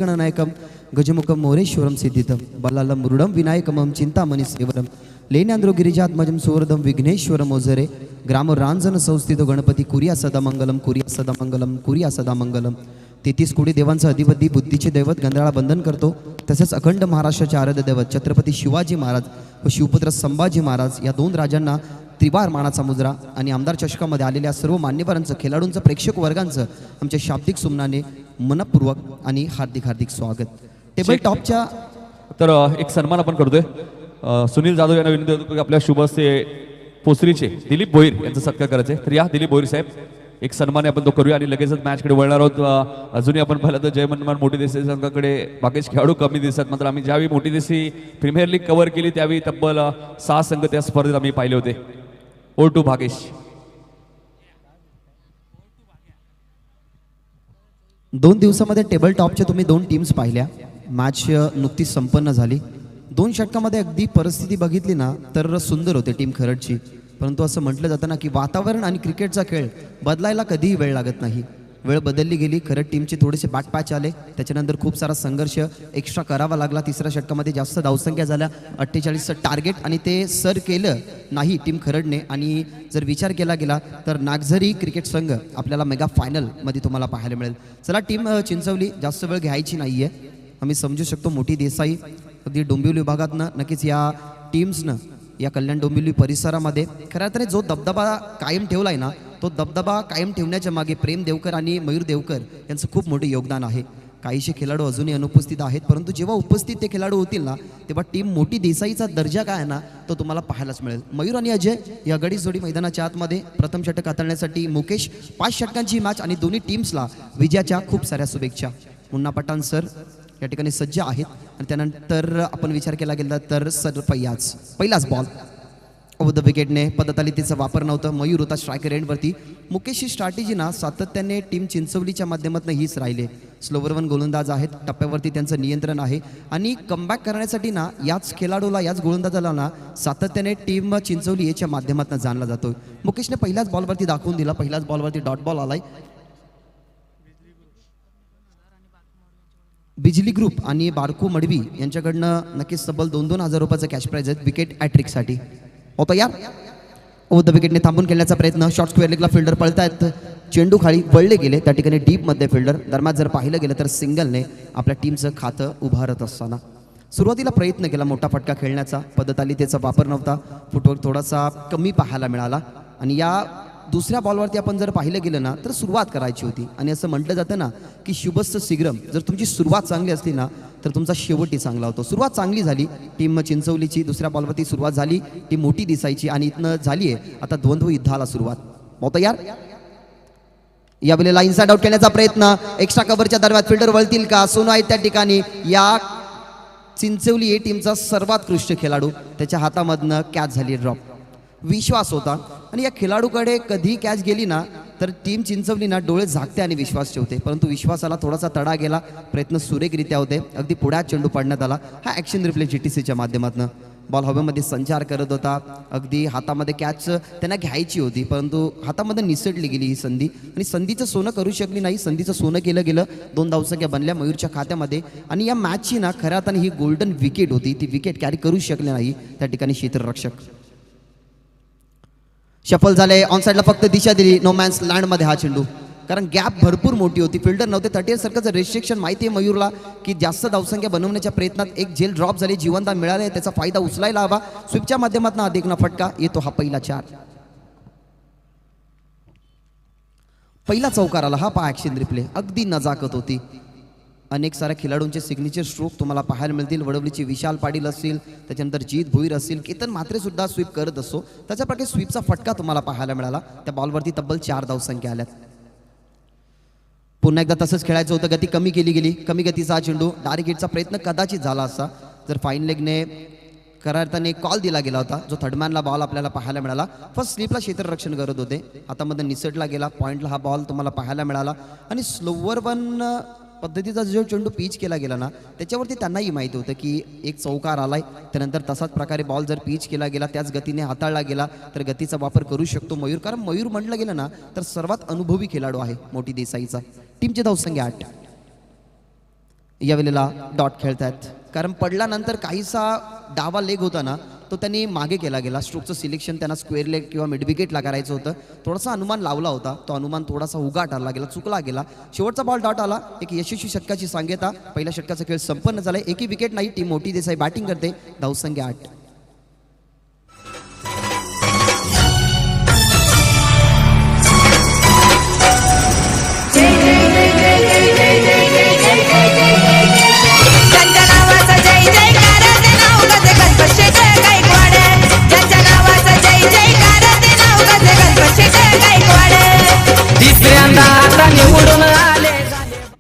गणनायकम गजमुखम मोरेश्वरम सिद्धितम बल्लालम मुरुडम विनायकमम चिंतामणि सेवरम लेन्यांद्रो गिरिजात्मजम सुवरदम विघ्नेश्वर मोजरे ग्राम रांजन संस्थित गणपती कुरिया सदा मंगलम कुरिया सदा मंगलम कुरिया सदा मंगलम 33 कोटी देवांचा अधिपती बुद्धीचे दैवत गंधळा बंधन करतो. तसेच अखंड महाराष्ट्राचे आराध्य दैवत छत्रपती शिवाजी महाराज व शिवपुत्र संभाजी महाराज या दोन राजांना त्रिवार मानाचा मुजरा आणि आमदार चषकामध्ये आलेल्या सर्व मान्यवरांचं खेळाडूंचं प्रेक्षक वर्गांचं आमच्या शाब्दिक सुमनाने मनपूर्वक आणि हार्दिक हार्दिक स्वागत. टेबल टॉपच्या तर एक सन्मान आपण करतोय. सुनील जाधव यांना विनंती होतो की आपल्या शुभस्ते पोसरीचे दिलीप भोईर यांचा सत्कार करायचा आहे. तर या दिलीप भोईर साहेब एक सन्मान आपण तो करूया आणि लगेचच मॅचकडे वळणार आहोत. अजूनही आपण पाहिलं तर जय मनमान मोठी देसाई संघाकडे बाकीचे खेळाडू कमी दिसतात. मात्र आम्ही ज्यावेळी मोठी देसाई प्रीमियर लीग कव्हर केली त्यावेळी तब्बल 6 संघ त्या स्पर्धेत आम्ही पाहिले होते. O two Bhagesh. 2 दिवसामध्ये टेबल टॉपच्या तुम्ही 2 टीम्स पाहिल्या. मॅच नुकतीच संपन्न झाली. 2 षटकामध्ये अगदी परिस्थिती बघितली ना तर सुंदर होते टीम खरडची. परंतु असं म्हटलं जातं ना की वातावरण आणि क्रिकेटचा खेळ बदलायला कधीही वेळ लागत नाही. वेळ बदलली गेली. खरड टीमचे थोडेसे बॅकपॅच आले. त्याच्यानंतर खूप सारा संघर्ष एक्स्ट्रा करावा लागला. तिसऱ्या षटकामध्ये जास्त धावसंख्या झाल्या. 48चं टार्गेट आणि ते सर केलं नाही टीम खरडने. आणि जर विचार केला गेला तर नागझरी क्रिकेट संघ आपल्याला मेगा फायनलमध्ये तुम्हाला पाहायला मिळेल. चला टीम चिंचवली जास्त वेळ घ्यायची नाही आहे. आम्ही समजू शकतो मोठी देसाई अगदी डोंबिवली विभागातनं नक्कीच या टीम्सनं या कल्याण डोंबिवली परिसरामध्ये खऱ्या अर्थाने जो दबदबा कायम ठेवला आहे ना तो दबदबा कायम ठेवण्याच्या मागे प्रेम देवकर आणि मयूर देवकर यांचं खूप मोठं योगदान आहे. काहीशे खेळाडू अजूनही अनुपस्थित आहेत परंतु जेव्हा उपस्थित ते खेळाडू होतील ना तेव्हा टीम मोठी देसाईचा दर्जा काय आहे ना तो तुम्हाला पाहायलाच मिळेल. मयूर आणि अजय या गडी जोडी मैदानाच्या आतमध्ये प्रथम षटक हाताळण्यासाठी मुकेश 5 षटकांची मॅच आणि दोन्ही टीम्सला विजयाच्या खूप साऱ्या शुभेच्छा. मुन्ना पठाण सर या ठिकाणी सज्ज आहेत. आणि त्यानंतर आपण विचार केला गेला तर सर पहिलाच बॉल ओव्हर द विकेटने पद्धतालितीचा वापर नव्हता. मयूर होता स्ट्रायकर एंडवरती. मुकेशची स्ट्रॅटेजी ना सातत्याने टीम चिंचवलीच्या माध्यमातून हीच राहिले. स्लोवर वन गोलंदाज आहेत. टप्प्यावरती त्यांचं नियंत्रण आहे आणि कमबॅक करण्यासाठी ना याच खेळाडूला याच गोलंदाजाला ना सातत्याने टीम चिंचवली याच्या माध्यमातून जाणला जातो. मुकेशने पहिल्याच बॉलवरती दाखवून दिला. पहिल्याच बॉलवरती डॉट बॉल आलाय. बिजली ग्रुप आणि बारकू मडवी यांच्याकडनं नक्कीच तब्बल 2-2 हजार रुपयाचं कॅश प्राइज आहेत विकेट ॲट्रिकसाठी. होतं यार ओव्हर द विकेटने थांबून खेळण्याचा प्रयत्न. शॉर्ट स्क्वेअर लेगला फिल्डर पळतायत. चेंडू खाली वळले गेले त्या ठिकाणी डीपमध्ये फिल्डर. दरम्यान जर पाहिलं गेलं तर सिंगलने आपल्या टीमचं खातं उभारत असताना सुरुवातीला प्रयत्न केला मोठा फटका खेळण्याचा. पद्धत आली त्याचा वापर नव्हता. फुटवर्क थोडासा कमी पाहायला मिळाला. आणि या दुसऱ्या बॉलवरती आपण जर पाहिलं गेलं ना तर सुरुवात करायची होती. आणि असं म्हटलं जातं ना की शुभस्थ शीघ्रम. जर तुमची सुरुवात चांगली असली ना तर तुमचा शेवटही चांगला होतो. सुरुवात चांगली झाली टीम चिंचवलीची. दुसऱ्या बॉलवरती सुरुवात झाली टीम मोठी दिसायची आणि इथनं झाली आहे आता द्वंद्व युद्धाला सुरुवात. होतं यार यावेळेला इनसाइड आउट करण्याचा प्रयत्न. एक्स्ट्रा कव्हरच्या दरम्यान फिल्डर वळतील का? सोनू आहेत त्या ठिकाणी. या चिंचवली ए टीमचा सर्वात उत्कृष्ट खेळाडू. त्याच्या हातामधनं कॅच झाली ड्रॉप. विश्वास होता आणि या खेळाडूकडे कधी कॅच गेली ना तर टीम चिंचवली ना डोळे झाकते आणि विश्वास ठेवते. परंतु विश्वासाला थोडासा तडा गेला. प्रयत्न सुरेखरित्या होते. अगदी पुढ्यात चेंडू पाडण्यात आला. हा ॲक्शन रिप्ले GTCच्या माध्यमातून. बॉल हवेमध्ये संचार करत होता. अगदी हातामध्ये कॅच त्यांना घ्यायची होती परंतु हातामध्ये निसटली गेली ही संधी. आणि संधीचं सोनं करू शकली नाही. संधीचं सोनं केलं गेलं. 2 धावसंख्या बनल्या मयूरच्या खात्यामध्ये. आणि या मॅचची ना खऱ्या अर्थाने ही गोल्डन विकेट होती. ती विकेट कॅरी करू शकले नाही त्या ठिकाणी क्षेत्ररक्षक. शफल झाले. ऑन साईडला फक्त दिशा दिली. नो मॅन्स लँडमध्ये हा चेंडू. कारण गॅप भरपूर मोठी होती. फिल्डर नव्हते. 38 सर्कलचं रेस्ट्रिक्शन माहिती आहे मयूरला की जास्त धावसंख्या बनवण्याच्या प्रयत्नात एक झेल ड्रॉप झाली. जिवंता मिळाले त्याचा फायदा उचलायला हवा. स्वीपच्या माध्यमातून अधिक ना फटका येतो. हा पहिला 4. पहिला चौकार आला. हा पहा ॲक्शन रिप्ले. अगदी नजाकत होती. अनेक साऱ्या खेळाडूंचे सिग्नेचर स्ट्रोक तुम्हाला पाहायला मिळतील. वडवलीची विशाल पाटील असतील. त्याच्यानंतर जीत भोईर असतील. केतन म्हात्रे सुद्धा स्वीप करत असतो. त्याच्या प्रकारे स्वीपचा फटका तुम्हाला पाहायला मिळाला. त्या बॉलवरती तब्बल 4 धावसंख्या आल्यात. पुन्हा एकदा तसंच खेळायचं होतं. गती कमी केली गेली. कमी गतीचा हा चेंडू डायरेक्ट हिटचा प्रयत्न कदाचित झाला असता जर फाईन लेगने खऱ्या अर्थाने कॉल दिला गेला होता. जो थर्डमॅनला बॉल आपल्याला पाहायला मिळाला. फर्स्ट स्लिपला क्षेत्ररक्षण करत होते. हातामध्ये निसटला गेला. पॉईंटला हा बॉल तुम्हाला पाहायला मिळाला. आणि स्लोवर वन पद्धतीचा जो चेंडू पिच केला गेला ना त्याच्यावरती त्यांनाही माहिती होतं की एक चौकार आलाय. त्यानंतर तसाच प्रकारे बॉल जर पिच केला गेला त्याच गतीने हाताळला गेला तर गतीचा वापर करू शकतो मयूर. कारण मयूर म्हटलं गेलं ना तर सर्वात अनुभवी खेळाडू आहे मोठी देसाईचा. टीमची धावसंख्या 8. या वेळेला डॉट खेळतायत, कारण पडल्यानंतर काहीसा डावा लेग होता ना तो त्यांनी मागे केला गेला. स्ट्रोकचं सिलेक्शन त्यांना स्क्वेअर लेग किंवा मिड विकेटला करायचं होतं. थोडासा अनुमान लावला होता, तो अनुमान थोडासा उगा ठरला गेला, चुकला गेला. शेवटचा बॉल डॉट आला, एक यशस्वी षटकाची सांगता. पहिल्या षटकाचा खेळ संपन्न झालाय. एकही विकेट नाही. टीम मोठी देसाई बॅटिंग करते. धावसंख्या 8.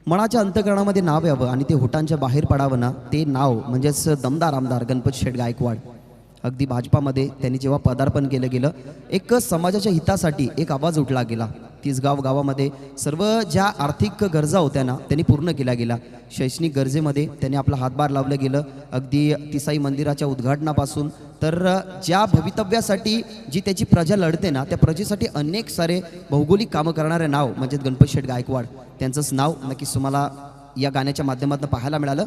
मनाच्या अंतकरणामध्ये नाव यावं आणि ते होटांच्या बाहेर पडावं ना, ते नाव म्हणजेच दमदार आमदार गणपत शेठ गायकवाड. अगदी भाजपामध्ये त्यांनी जेव्हा पदार्पण केलं गेलं, एक समाजाच्या हितासाठी एक आवाज उठला गेला. तिसगाव गावामध्ये सर्व ज्या आर्थिक गरजा होत्या ना त्यांनी पूर्ण केल्या गेल्या. शैक्षणिक गरजेमध्ये त्यांनी आपला हातभार लावलं गेलं. अगदी तिसाई मंदिराच्या उद्घाटनापासून तर ज्या भवितव्यासाठी जी त्याची प्रजा लढते ना, त्या प्रजेसाठी अनेक सारे भौगोलिक कामं करणारे नाव म्हणजे गणपत शेठ गायकवाड. त्यांचंच नाव नक्कीच तुम्हाला या गाण्याच्या माध्यमातून पाहायला मिळालं.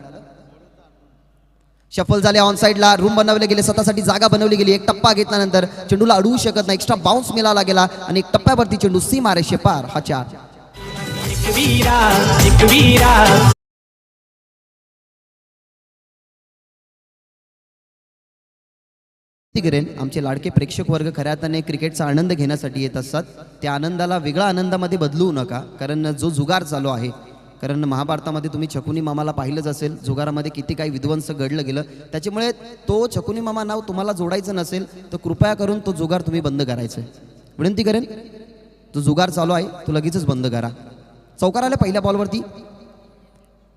शफल झाले, ऑन साईडला रूम बनवले गेले, स्वतःसाठी जागा बनवली गेली. एक टप्पा घेतल्यानंतर चेंडूला अडवू शकत नाही, एक्स्ट्रा बाउन्स मिळाला गेला आणि एक टप्प्यावरती चेंडू सीमारेषे पार. हा 4. आमचे लाडके प्रेक्षक वर्ग खऱ्या अर्थाने क्रिकेटचा आनंद घेण्यासाठी येत असतात. त्या आनंदाला वेगळ्या आनंदामध्ये बदलू नका, कारण जो जुगार चालू आहे, कारण महाभारतामध्ये तुम्ही छकुनी मामाला पाहिलंच असेल, जुगारामध्ये किती काही विध्वंस घडलं गेलं. त्याच्यामुळे तो छकुनी मामा नाव तुम्हाला जोडायचं नसेल तर कृपया करून तो जुगार तुम्ही बंद करायचं आहे. विनंती करेन, जो जुगार चालू आहे तो लगेचच बंद करा. चौकार आले पहिल्या बॉलवरती.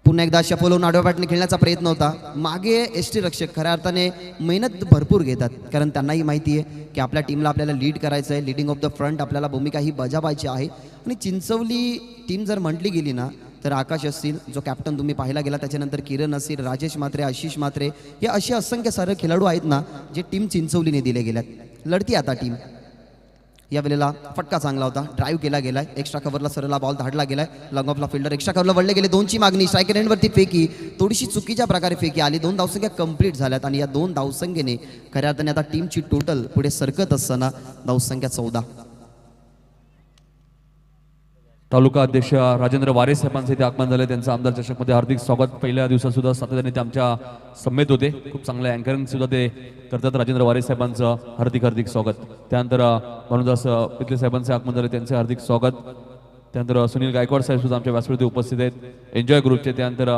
पुन्हा एकदा शफल होऊन आडव्या बॅटने खेळण्याचा प्रयत्न होता. मागे एसटी रक्षक खऱ्या अर्थाने मेहनत भरपूर घेतात, कारण त्यांनाही माहिती आहे की आपल्या टीमला आपल्याला लीड करायचं आहे. लीडिंग ऑफ द फ्रंट आपल्याला भूमिका ही बजावायची आहे. आणि चिंचवली टीम जर म्हटली गेली ना तर आकाश असतील, जो कॅप्टन तुम्ही पाहायला गेला, त्याच्यानंतर किरण असतील, राजेश म्हात्रे, आशिष म्हात्रे, हे असे असंख्य सारे खेळाडू आहेत ना जे टीम चिंचवलीने दिले गेल्यात. लढती आता टीम. या वेळेला फटका चांगला होता, ड्राईव्ह केला गेलाय, एक्स्ट्रा कव्हरला सरला बॉल धाडला गेलाय. लॉंग ऑफला फिल्डर एक्स्ट्रा कव्हरला वळले गेले. 2ची मागणी, स्ट्रायकर एंडवरती फेकी, थोडीशी चुकीच्या प्रकारे फेकी आली. 2 धावसंख्या कंप्लीट झाल्यात आणि या 2 धावसंख्येने खऱ्या अर्थाने आता टीमची टोटल पुढे सरकत असताना धावसंख्या 14. तालुका अध्यक्ष राजेंद्र वारे साहेबांचे ते आगमन झाले. त्यांचं आमदार चषकमध्ये हार्दिक स्वागत. पहिल्या दिवसात सुद्धा सातत्याने ते आमच्या समेत होते. खूप चांगलं अँकरिंग सुद्धा ते करतात. राजेंद्र वारे साहेबांचं हार्दिक स्वागत. त्यानंतर भानुदास पितले साहेबांचे आगमन झाले, त्यांचे हार्दिक स्वागत. त्यानंतर सुनील गायकवाड साहेब सुद्धा आमच्या व्यासपीठावरती उपस्थित आहेत, एन्जॉय ग्रुपचे. त्यानंतर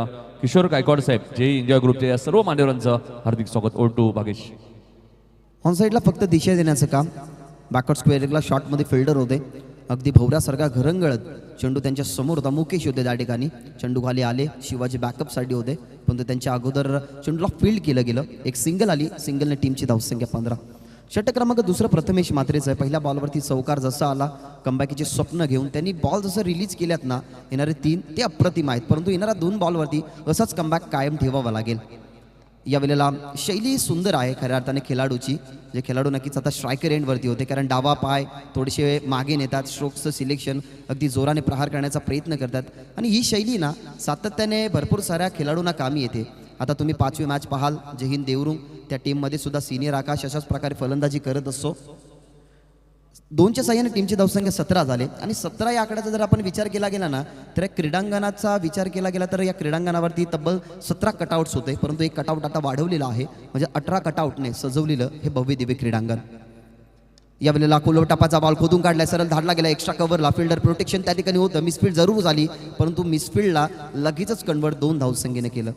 किशोर गायकवाड साहेब, जे एन्जॉय ग्रुपचे, या सर्व मान्यवरांचं हार्दिक स्वागत. Over to Bhagesh. ऑन साईडला फक्त दिशा देण्याचं काम. बॅकवर्ड स्क्वेअरला शॉटमध्ये फिल्डर होते. अगदी भवऱ्यासारखा घरंगळत चेंडू त्यांच्या समोर होता. मुकेश होते त्या ठिकाणी. चेंडू खाली आले, शिवाजी बॅकअपसाठी होते, परंतु त्यांच्या अगोदर चेंडूला फील्ड केलं गेलं. एक सिंगल आली, सिंगलने टीमची धावसंख्या 15. षटक क्रमांक दुसरं प्रथमेश म्हात्रेचं आहे. पहिल्या बॉलवरती चौकार जसा आला, कमबॅकीचे स्वप्न घेऊन त्यांनी बॉल जसं रिलीज केल्यात ना, येणारे 3 ते अप्रतिम आहेत, परंतु येणाऱ्या 2 बॉलवरती असाच कमबॅक कायम ठेवावा लागेल. या वेळेला शैली सुंदर आहे खऱ्या अर्थाने खेळाडूची. जे खेळाडू नक्कीच आता स्ट्रायकर एंडवरती होते, कारण डावा पाय थोडेसे मागे नेतात. स्ट्रोक्सचं सिलेक्शन अगदी जोराने प्रहार करण्याचा प्रयत्न करतात आणि ही शैली ना सातत्याने भरपूर साऱ्या खेळाडूंना कामी येते. आता तुम्ही 5वी मॅच पाहाल, जहीन देवरुंग त्या टीममध्ये सुद्धा सिनियर आकाश अशाच प्रकारे फलंदाजी करत असतो. 2च्या साह्याने टीमची धावसंख्या 17 झाले आणि 17 या आकड्याचा जर आपण विचार केला गेला ना तर या क्रीडांगणाचा विचार केला गेला तर या क्रीडांगणावरती तब्बल 17 कटआउट्स होते, परंतु एक कटआउट आता वाढवलेला आहे, म्हणजे 18 कटआउटने सजवलेलं हे भव्य दिव्य क्रीडांगण. या वेळेला कोलवटापाचा बॉल खोदून काढलाय, सरळ धाडला गेला एक्स्ट्रा कव्हरला. फिल्डर प्रोटेक्शन त्या ठिकाणी होतं. मिसफील्ड जरूर झाली, परंतु मिसफील्डला लगेचच कन्वर्ट 2 धावसंख्येने केलं.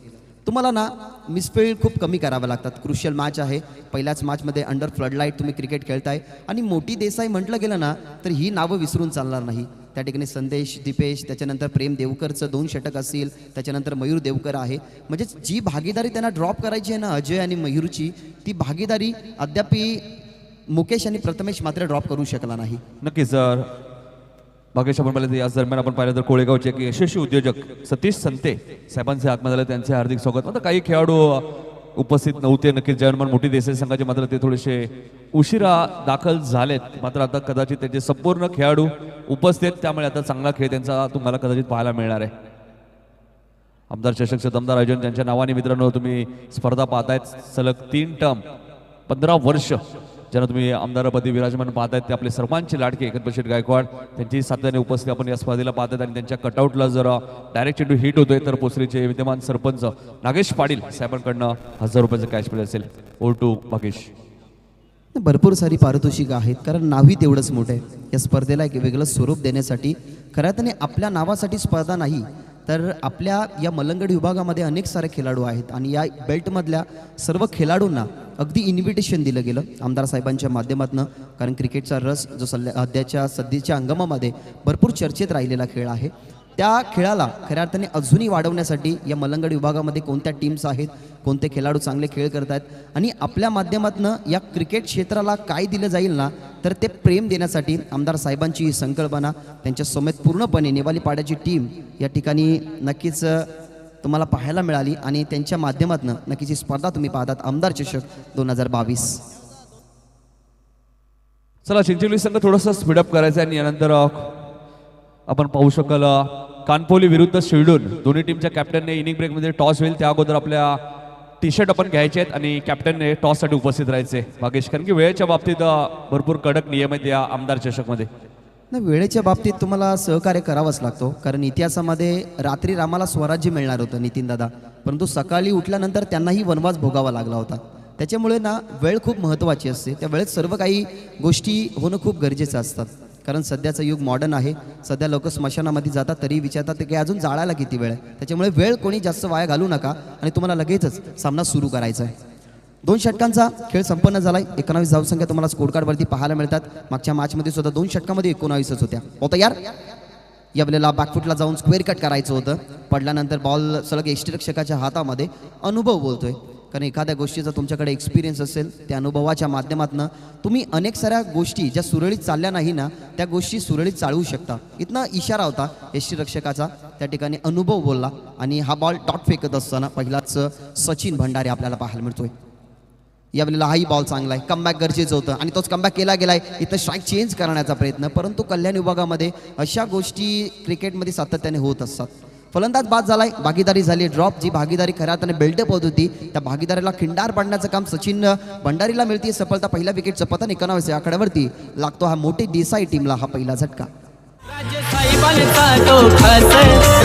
तुम्हाला ना मिसफील्ड खूप कमी करावं लागतात. क्रुशियल मॅच आहे. पहिल्याच मॅचमध्ये अंडर फ्लडलाईट तुम्ही क्रिकेट खेळताय आणि मोठी देसाई म्हटलं गेलं ना तर ही नावं विसरून चालणार नाही. त्या ठिकाणी संदेश, दीपेश, त्याच्यानंतर प्रेम देवकरचं 2 षटक असतील, त्याच्यानंतर मयूर देवकर आहे. म्हणजे जी भागीदारी त्यांना ड्रॉप करायची आहे ना अजय आणि मयूरची, ती भागीदारी अद्याप मुकेश आणि प्रथमेश मात्र ड्रॉप करू शकला नाही. नक्कीच सर. भागेश आपण पाहिलं याच दरम्यान आपण पाहिलं तर कोळेगावचे एक यशस्वी उद्योजक सतीश संते साहेबांचे आगमन झाले, त्यांचे हार्दिक स्वागत. मात्र काही खेळाडू उपस्थित नव्हते. नक्कीच जर्मन मोठी देसाई संघाचे मात्र ते थोडेसे उशिरा दाखल झालेत. मात्र आता कदाचित त्याचे संपूर्ण खेळाडू उपस्थित, त्यामुळे आता चांगला खेळ त्यांचा तुम्हाला कदाचित पाहायला मिळणार आहे. आमदार चषकचं दमदार आयोजन त्यांच्या नावाने मित्रांनो तुम्ही स्पर्धा पाहतायत सलग 3 टर्म 15 वर्ष ज्यांना तुम्ही आमदारपदी विराजमान पाहतायत ते आपले सर्वांचे लाडके एकंदर गायकवाड त्यांची सातत्याने उपस्थिती आपण या स्पर्धेला पाहतात आणि त्यांच्या कटआउटला जर डायरेक्ट चेंडू हिट होतोय तर पोसरीचे विद्यमान सरपंच नागेश पाटील साहेबांकडनं 1000 रुपयाचं कॅश प्राइज असेल. Over to Bhagesh. भरपूर सारी पारितोषिकं आहेत कारण नावही तेवढंच मोठं आहे. या स्पर्धेला एक वेगळं स्वरूप देण्यासाठी खऱ्या अर्थाने आपल्या नावासाठी स्पर्धा नाही तर आपल्या या मलंगडी विभागामध्ये अनेक सारे खेळाडू आहेत आणि या बेल्टमधल्या सर्व खेळाडूंना अगदी इन्व्हिटेशन दिलं गेलं आमदार साहेबांच्या माध्यमातून. कारण क्रिकेटचा रस जो सध्याच्या हंगामामध्ये भरपूर चर्चेत राहिलेला खेळ आहे. त्या खेळाला खऱ्या अर्थाने अजूनही वाढवण्यासाठी या मलंगडी विभागामध्ये कोणत्या टीम्स आहेत, कोणते खेळाडू चांगले खेळ करत आहेत आणि आपल्या माध्यमातून या क्रिकेट क्षेत्राला काय दिलं जाईल ना तर ते प्रेम देण्यासाठी आमदार साहेबांची ही संकल्पना त्यांच्या समेत पूर्णपणे नेवाली पाड्याची टीम या ठिकाणी नक्कीच तुम्हाला पाहायला मिळाली आणि त्यांच्या माध्यमातून नक्कीच ही स्पर्धा तुम्ही पाहतात आमदार चषक 2022. चला चिंचोली संघ थोडंसं स्पीडअप करायचं आहे आणि यानंतर आपण पाहू शकाल कानपोली विरुद्ध शिरडून दोन्ही टीमच्या कॅप्टनने इनिंग ब्रेकमध्ये टॉस होईल त्या अगोदर आपल्या टी शर्ट आपण घ्यायचे आहेत आणि कॅप्टनने टॉससाठी उपस्थित राहायचे भागेश. कारण की वेळेच्या बाबतीत भरपूर कडक नियम आहेत या आमदार चषकमध्ये. नाही वेळेच्या बाबतीत तुम्हाला सहकार्य करावंच लागतो कारण इतिहासामध्ये रात्री रामाला स्वराज्य मिळणार होतं नितीनदादा परंतु सकाळी उठल्यानंतर त्यांनाही वनवास भोगावा लागला होता. त्याच्यामुळे ना वेळ खूप महत्त्वाची असते. त्या वेळेत सर्व काही गोष्टी होणं खूप गरजेचं असतात कारण सध्याचं युग मॉडर्न आहे. सध्या लोक स्मशानामध्ये जातात तरी विचारतात की अजून जाळायला किती वेळ आहे. त्याच्यामुळे वेळ कोणी जास्त वाया घालू नका आणि तुम्हाला लगेचच सामना सुरू करायचा आहे. 2 षटकांचा खेळ संपन्न झालाय. 19 धावसंख्या तुम्हाला स्कोर कार्डवरती पाहायला मिळतात. मागच्या मॅचमध्ये सुद्धा 2 षटकामध्ये 19च होत्या. होतं यार या वेळेला बॅकफुटला जाऊन स्क्वेअर कट करायचं होतं. पडल्यानंतर बॉल सलग यष्टिरक्षकाच्या हातामध्ये. अनुभव बोलतोय कारण एखाद्या गोष्टीचा तुमच्याकडे एक्सपिरियन्स असेल त्या अनुभवाच्या माध्यमातून तुम्ही अनेक साऱ्या गोष्टी ज्या सुरळीत चालल्या नाही ना त्या गोष्टी सुरळीत चालवू शकता. इथनं इशारा होता यष्टिरक्षकाचा त्या ठिकाणी अनुभव बोलला आणि हा बॉल डॉट फेकत असताना पहिलाच सचिन भंडारे आपल्याला पाहायला मिळतोय. यावेळेला हाही बॉल चांगला आहे. कमबॅक गरजेचं होतं आणि तोच कमबॅक केला गेलाय. इथं स्ट्राईक चेंज करण्याचा प्रयत्न परंतु कल्याण विभागामध्ये अशा गोष्टी क्रिकेटमध्ये सातत्याने होत असतात. फलंदाज बाद झालाय. भागीदारी झाली ड्रॉप. जी भागीदारी खऱ्या अर्थाने बिल्डअप होत होती त्या भागीदारीला खिंडार पाडण्याचं काम सचिन भंडारीला मिळते सफलता. पहिला विकेटचं पतन 91 आकड्यावरती लागतो हा मोठी देसाई टीमला हा पहिला झटका.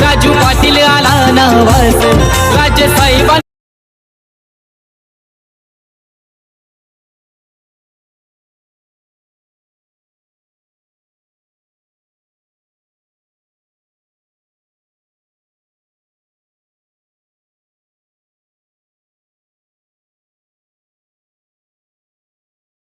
राजू पाटील आला नवास राज्य साहेबांचा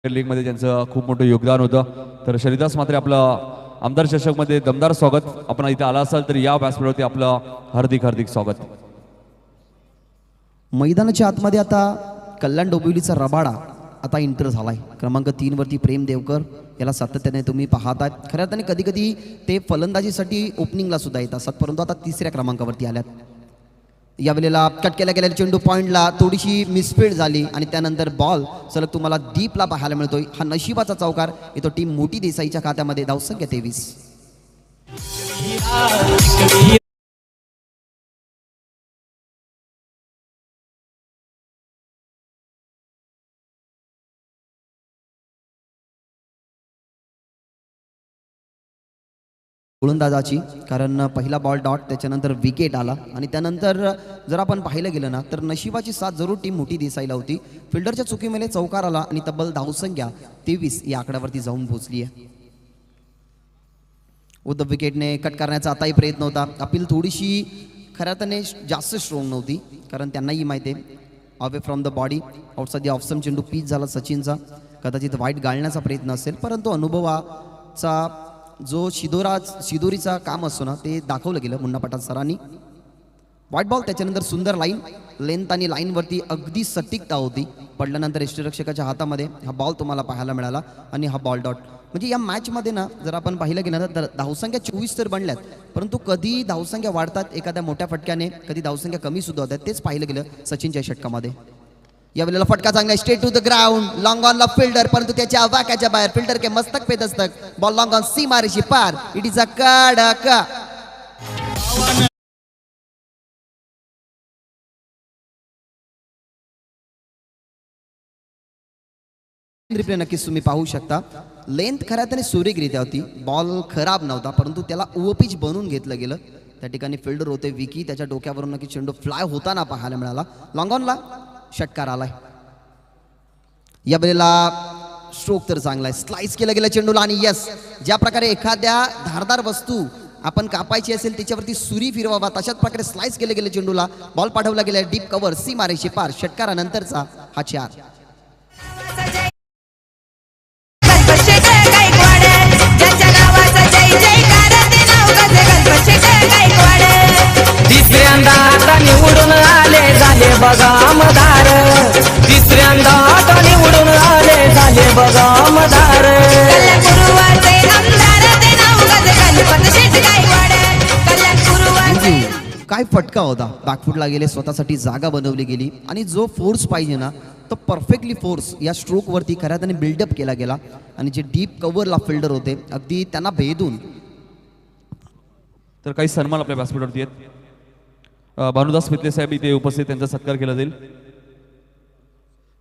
लीग मध्ये त्यांचं खूप मोठं योगदान होतं. तर शरीदास मात्र आपलं आमदार चषकमध्ये दमदार स्वागत. आपण इथे आला असाल तर या व्यासपीठावरती आपलं हार्दिक हार्दिक स्वागत. मैदानाच्या आतमध्ये आता कल्याण डोंबिवलीचा रबाडा आता एंटर झालाय. क्रमांक 3 वरती प्रेम देवकर याला सातत्याने तुम्ही पाहतात. खऱ्या अर्थाने कधी कधी ते फलंदाजीसाठी ओपनिंगला सुद्धा येत असतात परंतु आता 3ऱ्या क्रमांकावरती आल्यात. यावेळेला कट केल्या गेलेल्या चेंडू पॉईंटला थोडीशी मिसफीड झाली आणि त्यानंतर बॉल सलग तुम्हाला डीपला पाहायला मिळतोय. हा नशिबाचा चौकार येतो टीम मोठी देसाईच्या खात्यामध्ये. धावसंख्या 23. गोलंदाजाची कारण पहिला बॉल डॉट त्याच्यानंतर विकेट आला आणि त्यानंतर जर आपण पाहिलं गेलं ना तर नशिबाची साथ जरूर टीम मोठी देसाईला होती. फिल्डरच्या चुकीमुळे चौकार आला आणि तब्बल धावसंख्या 23 या आकड्यावरती जाऊन पोहोचली आहे. उद्धव विकेटने कट करण्याचा आताही प्रयत्न होता. अपील थोडीशी खऱ्या अर्थाने जास्त स्ट्रॉंग नव्हती कारण त्यांनाही माहिती आहे away from the body outside the of चेंडू पीच झाला सचिनचा. कदाचित वाईट गाळण्याचा प्रयत्न असेल परंतु अनुभवाचा जो शिदोरीचा काम असतो ना ते दाखवलं गेलं मुन्ना पठाण सरांनी. व्हाईट बॉल त्याच्यानंतर सुंदर लाईन लेंथ आणि लाईनवरती अगदी सटीकता होती. पडल्यानंतर यष्टिरक्षकाच्या हातामध्ये हा बॉल तुम्हाला पाहायला मिळाला आणि हा बॉल डॉट. म्हणजे या मॅचमध्ये ना जर आपण पाहिलं गेलं तर धावसंख्या 24 तर बनल्यात परंतु कधी धावसंख्या वाढतात एखाद्या मोठ्या फटक्याने कधी धावसंख्या कमी सुद्धा होतात. तेच पाहिलं गेलं सचिनच्या षटकामध्ये. यावेळेला फटका चांगला straight to the ground long on ला फिल्डर परंतु त्याच्या वाकाच्या बाहेर फिल्डर के मस्तक पे दस्तक बॉल लॉंग ऑन सीमारेषी पार. इट इज अ कडक रिप्ले नक्कीच तुम्ही पाहू शकता. लेंथ खऱ्या त्याने सुरेखरित्या होती, बॉल खराब नव्हता, परंतु त्याला ओव्हरपिच बनवून घेतलं गेलं. त्या ठिकाणी फिल्डर होते विकी, त्याच्या डोक्यावरून नक्की चेंडू फ्लाय होताना पाहायला मिळाला. लॉंगॉनला षटकार आलाय. या वेळेला स्ट्रोक तर चांगला आहे, स्लाइस केलं गेलं चेंडूला. आणि यस, ज्या प्रकारे एखाद्या धारदार वस्तू आपण कापायची असेल त्याच्यावरती सुरी फिरवावा तशाच प्रकारे स्लाइस केलं गेलं चेंडूला. बॉल पाठवला गेला डीप कव्हर, सी मारेशी पार. षटकारानंतरचा हा 4. तिसऱ्यांदा आता निवडून आले झाले बघा आमदार. तिसऱ्यांदा आता निवडून आले झाले बघा आमदार. काय फटका होता, बॅकफुटला गेले, स्वतःसाठी जागा बनवली गेली. आणि जो फोर्स पाहिजे ना तो परफेक्टली फोर्स या स्ट्रोक वरती खऱ्या त्याने बिल्डअप केला गेला. आणि जे डीप कव्हरला फिल्डर होते अगदी त्यांना भेदून. तर काही सन्मान आपल्या व्यासपीठावरती आहेत. भानुदास पितले साहेब इथे उपस्थित, त्यांचा सत्कार केला जाईल.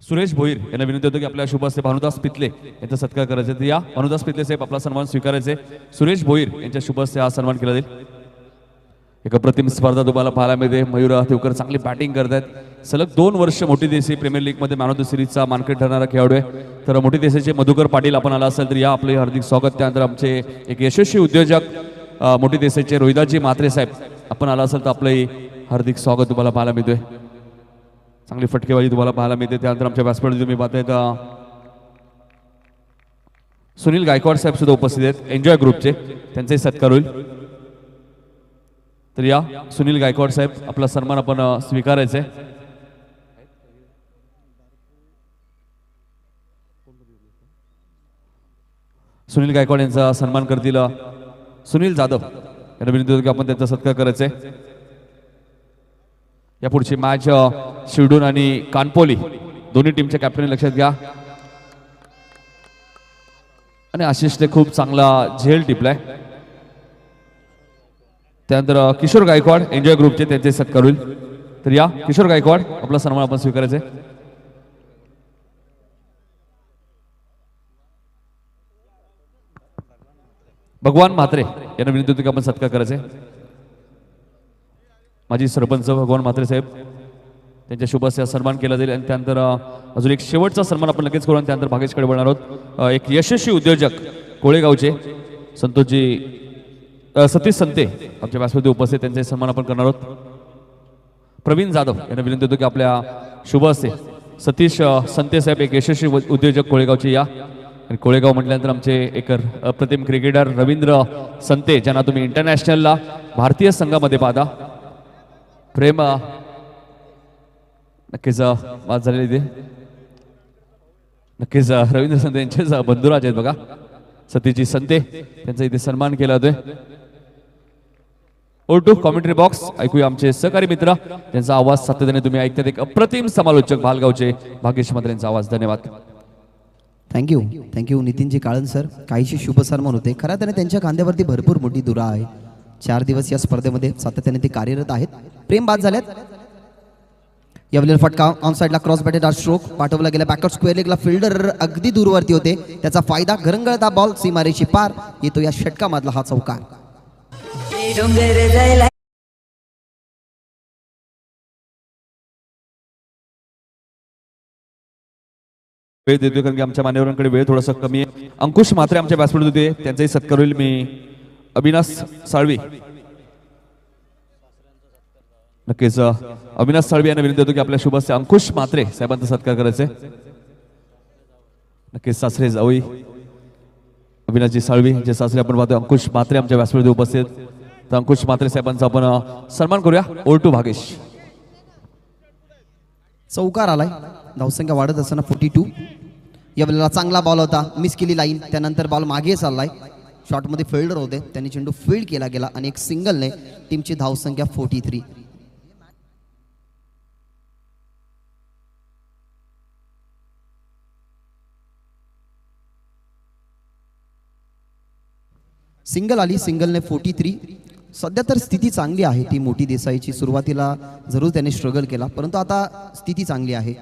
सुरेश भोईर यांना विनंती होतो की आपल्या शुभ हस्ते भानुदास पितले यांचा सत्कार करायचा. तर या भानुदास पितले साहेब आपला सन्मान स्वीकारायचे. सुरेश भोईर यांच्या शुभ हस्ते हा सन्मान केला जाईल. एक अप्रतिम स्पर्धा तुम्हाला पाहायला मिळते. मयूर देवकर चांगली बॅटिंग करतायत. सलग 2 वर्ष मोठी देशी प्रीमियर लीगमध्ये मॅन ऑफ द सिरीजचा मानकरी ठरणारा खेळाडू आहे. तर मोठी देशाचे मधुकर पाटील आपण आला असेल तर या आपले हार्दिक स्वागत. त्यानंतर आमचे एक यशस्वी उद्योजक मोठी देशाचे रोहिदासजी म्हात्रे साहेब आपण आला असेल तर आपलंही हार्दिक स्वागत तुम्हाला पाहायला मिळतोय. चांगली फटकेबाजी तुम्हाला पाहायला मिळते. त्यानंतर आमच्या व्यासपीठावर तुम्ही पाहताय का सुनील गायकवाड साहेब सुद्धा उपस्थित आहेत एन्जॉय ग्रुपचे, त्यांचाही सत्कार होईल. तर या सुनील गायकवाड साहेब आपला सन्मान आपण स्वीकारायचा आहे. सुनील गायकवाड यांचा सन्मान करतील सुनील जाधव यांना विनंती होती की आपण त्यांचा सत्कार करायचा आहे. या पुढची मॅच शिरडून आणि कानपोली दोन्ही टीमच्या कॅप्टन लक्षात घ्या. आणि आशिषने खूप चांगला झेल टिपलाय. त्यानंतर किशोर गायकवाड एन्जॉय ग्रुपचे, त्यांचे सत्कार होईल. तर या किशोर गायकवाड आपला सन्मान आपण स्वीकारायचा आहे. भगवान म्हात्रे यांना विनंती होती की आपण सत्कार करायचे. माजी सरपंच भगवान म्हात्रे साहेब त्यांच्या शुभ हस्ते सन्मान केला जाईल. आणि त्यानंतर अजून एक शेवटचा सन्मान आपण लगेच करू आणि त्यानंतर भागेशकडे वळणार आहोत. एक यशस्वी उद्योजक कोळेगावचे संतोषजी सतीश संते आमच्या व्यासपीठावर उपस्थित, त्यांचे सन्मान आपण करणार आहोत. प्रवीण जाधव यांना विनंती होतो की आपल्या शुभ हस्ते सतीश संते साहेब एक यशस्वी उद्योजक कोळेगावचे या. आणि कोळेगाव म्हटल्यानंतर आमचे एक अप्रतिम क्रिकेटर रवींद्र संते ज्यांना तुम्ही इंटरनॅशनलला भारतीय संघामध्ये पाहता. प्रेम नक्कीच बात झालेली ते नक्कीच रवींद्र संते यांचेच बंधुराज आहेत बघा सतीशजी संते, त्यांचा इथे सन्मान केला जातोय. O2 कॉमेंट्री बॉक्स ऐकूया आमचे सहकारी मित्र, त्यांचा आवाज सातत्याने तुम्ही ऐकतात. एक अप्रतिम समालोचक भालगावचे भाग्येश म्हात्रे यांचा आवाज. धन्यवाद. Thank you Nitinji Kalan sir. काहीशी शुभ सन्मान होते. खऱ्या त्याने त्यांच्या खांद्यावरती भरपूर मोठी दुरा आहे. 4 दिवस या स्पर्धेमध्ये सातत्याने ते कार्यरत आहेत. प्रेम बाद झाल्यात. यावेळेला फटका ऑन साइडला क्रॉस बॅटेड स्ट्रोक पाठवला गेला. बॅकआउट स्क्वेअर लेगला फिल्डर अगदी दूरवरती होते, त्याचा फायदा. घरंगळता बॉल सीमारेषी पार येतो या षटकामधला हा चौकार. वेळ देतोय कारण की आमच्या मान्यवरांकडे वेळ थोडासा कमी आहे. अंकुश म्हात्रे आमच्या व्यासपीठावर होते, त्यांचाही सत्कार होईल. मी अविनाश साळवी नक्कीच अविनाश साळवी यांना विनंती होतो की आपल्या शुभ हस्ते अंकुश म्हात्रे साहेबांचा सत्कार करायचा. नक्कीच सासरे जावई अविनाशजी साळवी जे सासरे आपण पाहतो अंकुश म्हात्रे आमच्या व्यासपीठावर उपस्थित. तर अंकुश म्हात्रे साहेबांचा आपण सन्मान करूया. O2 भागेश. चौकार आलाय. धावसंख्या वाढत असताना 42. यावेळेला चांगला बॉल होता, मिस केली लाईन. त्यानंतर बॉल मागे चाललाय. शॉटमध्ये फिल्डर होते, त्यांनी चेंडू फील्ड केला गेला आणि एक सिंगलने टीमची धावसंख्या 43. सिंगल आली, सिंगलने 43. सध्या तर स्थिती चांगली आहे ती मोठी देसाईची. सुरुवातीला जरूर त्याने स्ट्रगल केला, परंतु आता स्थिती चांगली आहे.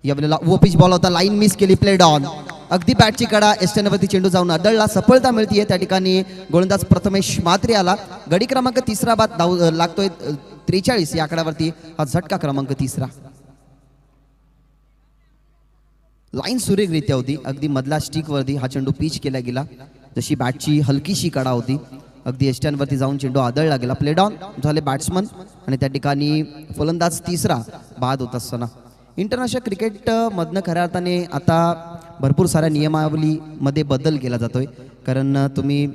यावेळेला ओपिच बॉल होता, लाईन मिस केली, प्लेड ऑन. अगदी बॅटची कडा एस्टेनवरती चेंडू जाऊन आदळला, सफलता मिळतीये त्या ठिकाणी. गोलंदाज प्रथमेश म्हात्रे आला. गडी क्रमांक 3 बाद धाव लागतोय 43 या आकड्यावरती. हा झटका क्रमांक 3. लाईन सुरेखरित्या होती, अगदी मधल्या स्टिकवरती हा चेंडू पिच केला गेला. जशी बॅटची हलकीशी कडा होती, अगदी एस्टॅनवरती जाऊन चेंडू आदळला गेला. प्लेड ऑन झाले बॅट्समन आणि त्या ठिकाणी फलंदाज 3 बाद होत असताना. इंटरनॅशनल क्रिकेट मधनं खऱ्या अर्थाने आता भरपूर साऱ्या नियमावलीमध्ये बदल केला जातोय. कारण तुम्ही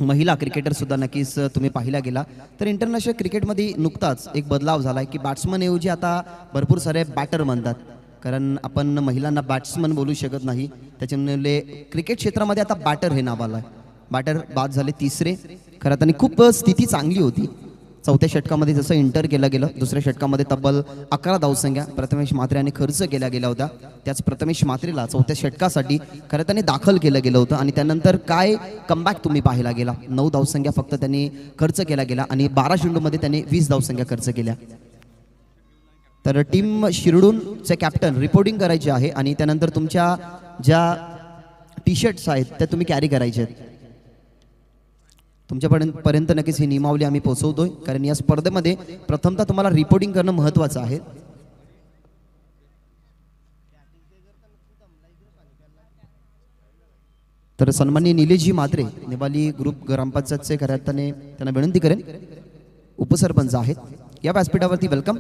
महिला क्रिकेटर सुद्धा नक्कीच तुम्ही पाहिला गेला तर इंटरनॅशनल क्रिकेटमध्ये नुकताच एक बदलाव झाला आहे की बॅट्समन ऐवजी आता भरपूर सारे बॅटर म्हणतात. कारण आपण महिलांना बॅट्समन बोलू शकत नाही, त्याच्यामुळे क्रिकेट क्षेत्रामध्ये आता बॅटर हे नाव आलं आहे. बॅटर बाद झाले 3. खरं तर खूप स्थिती चांगली होती. 4थ्या षटकामध्ये जसं इंटर केलं गेलं, 2ऱ्या षटकामध्ये तब्बल 11 धावसंख्या प्रथमेश म्हात्रे यांनी खर्च केल्या गेल्या होत्या. त्याच प्रथमेश म्हात्रेला 4थ्या षटकासाठी खरं त्याने दाखल केलं गेलं होतं आणि त्यानंतर काय कमबॅक तुम्ही पाहायला गेला. 9 धावसंख्या फक्त त्यांनी खर्च केल्या गेला आणि 12 चेंडूमध्ये त्याने 20 धावसंख्या खर्च केल्या. तर टीम शिरडूनचे कॅप्टन रिपोर्टिंग करायचे आहे आणि त्यानंतर तुमच्या ज्या टी शर्ट्स आहेत त्या तुम्ही कॅरी करायचे आहेत. तुमच्यापर्यंत नक्कीच ही नियमावली आम्ही पोहोचवतोय, कारण या स्पर्धेमध्ये प्रथमतः तुम्हाला रिपोर्टिंग करणं महत्त्वाचं आहे. तर सन्माननीय निलेशजी म्हात्रे नेवाली ग्रुप ग्रामपंचायतचे खऱ्या अर्थाने त्यांना विनंती करेन, उपसरपंच आहेत, या व्यासपीठावरती वेलकम.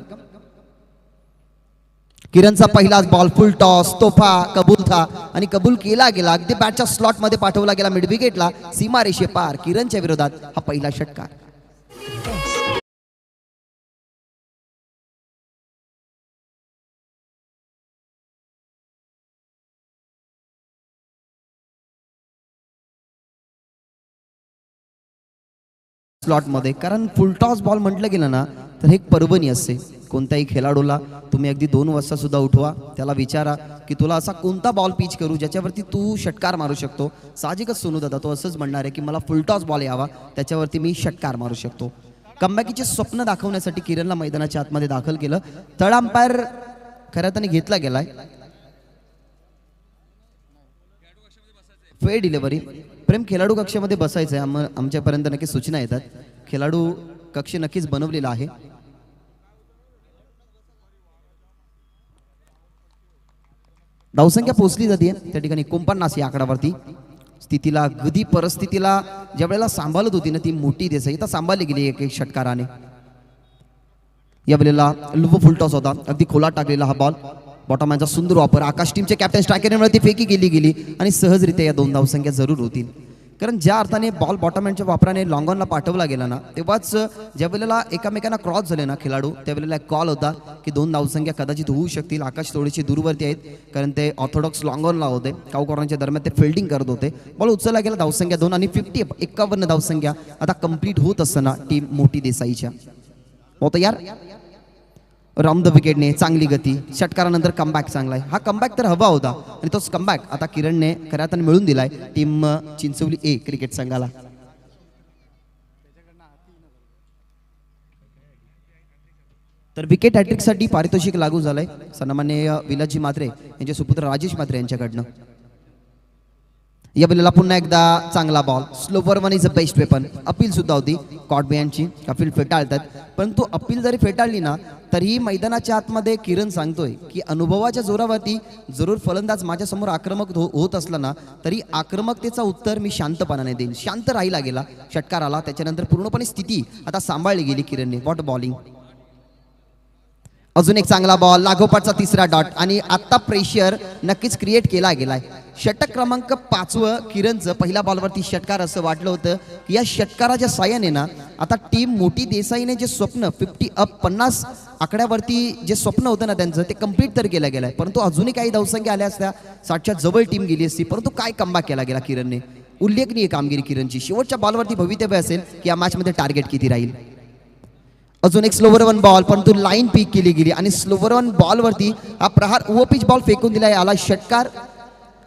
किरणचा पहिलाच बॉल फुल टॉस, तोफा कबूल था आणि कबूल केला गेला. अगदी बॅटच्या स्लॉट मध्ये पाठवला गेला मिड विकेटला, सीमारेषे पार. किरणच्या विरोधात हा पहिला षटकार. स्लॉट मध्ये, कारण फुल टॉस बॉल म्हटलं गेलं ना तर हे एक पर्वणी असते. कोणत्याही खेळाडूला तुम्ही अगदी 2 वाजता सुद्धा उठवा, त्याला विचारा की तुला असा कोणता बॉल पिच करू ज्याच्यावरती तू षटकार मारू शकतो. साहजिकच सोनू दादा तो असंच म्हणणार आहे की मला फुल टॉस बॉल यावा, त्याच्यावरती मी षटकार मारू शकतो. कमबॅकीचे स्वप्न दाखवण्यासाठी किरणला मैदानाच्या आतमध्ये दाखल केलं. थर्ड अंपायर खऱ्या त्याने घेतला गेलाय. Fair delivery. प्रेम खेळाडू कक्षामध्ये बसायचं आहे, आमच्यापर्यंत नक्कीच सूचना येतात. खेळाडू कक्ष नक्कीच बनवलेला आहे. धावसंख्या पोहोचली जाते त्या ठिकाणी 49 या आकड्यावरती. स्थितीला अगदी परिस्थितीला ज्या वेळेला सांभाळत होती ना ती मोठी देसाई तर सांभाळली गेली एक षटकाराने. या वेळेला लुब फुल टॉस होता, अगदी खोलात टाकलेला हा बॉल. बॉटमॅनचा सुंदर वापर. आकाश टीमचे कॅप्टन स्ट्रायकरने फेकी गेली आणि सहजरित्या या 2 धावसंख्या जरूर होतील. कारण ज्या अर्थाने बॉल बॉटमॅनच्या वापराने लॉंग ऑनला पाठवला गेला ना तेव्हाच ज्या वेळेला एकामेकांना क्रॉस झाले ना खेळाडू त्यावेळेला एक कॉल होता की 2 धावसंख्या कदाचित होऊ शकतील. आकाश थोडीशी दूरवरती आहेत कारण ते ऑर्थोडॉक्स लॉंग ऑनला होते. काऊ कॉर्नरच्या दरम्यान ते फिल्डिंग करत होते. बॉल उचलला गेला, धावसंख्या 2 आणि 51 धावसंख्या आता कंप्लीट होत असताना टीम मोठी देसाईच्या होतं यार. राऊंड द विकेटने चांगली गती, षटकारानंतर कमबॅक चांगला आहे. हा कमबॅक तर हवा होता आणि तोच कमबॅक आता किरणने खऱ्या अर्थाने मिळून दिलाय टीम चिंचवली ए क्रिकेट संघाला. तर विकेट हॅट्रिकसाठी पारितोषिक लागू झालंय सन्माननीय विलासजी म्हात्रे यांचे सुपुत्र राजेश म्हात्रे यांच्याकडनं. या वेळेला पुन्हा एकदा चांगला ball. Slower one is a best weapon. Appeal सुद्धा होती कॉटबियांची, अपील फेटाळतात. परंतु अपील जरी फेटाळली ना तरीही मैदानाच्या आतमध्ये किरण सांगतोय की अनुभवाच्या जोरावरती जरूर फलंदाज माझ्यासमोर आक्रमक होत असला ना तरी आक्रमकतेचा उत्तर मी शांतपणाने देईन. शांत राहिला गेला, षटकार आला, त्याच्यानंतर पूर्णपणे स्थिती आता सांभाळली गेली किरणने. What bowling. अजून एक चांगला बॉल, लागोपाठचा 3रा डॉट आणि आता प्रेशर नक्कीच क्रिएट केला गेलाय. षटक क्रमांक 5 किरणचं पहिल्या बॉलवरती षटकार असं वाटलं होतं की या षटकाराच्या साह्याने ना आता टीम मोठी देसाईने जे स्वप्न 50 आकड्यावरती जे स्वप्न होतं ना त्यांचं ते कंप्लीट तर केलं गेलंय. परंतु अजूनही काही धावसंख्या आल्या असत्या, 60च्या जवळ टीम गेली असती. परंतु काय कमबॅक केला गेला किरणने. उल्लेखनीय कामगिरी किरणची. शेवटच्या बॉलवरती भवितव्य असेल की या मॅचमध्ये टार्गेट किती राहील. अजून एक स्लोवर वन बॉल, परंतु लाईन पिक केली गेली आणि स्लोवर वन बॉलवरती हा प्रहार पिच बॉल फेकून दिलाय. आला षटकार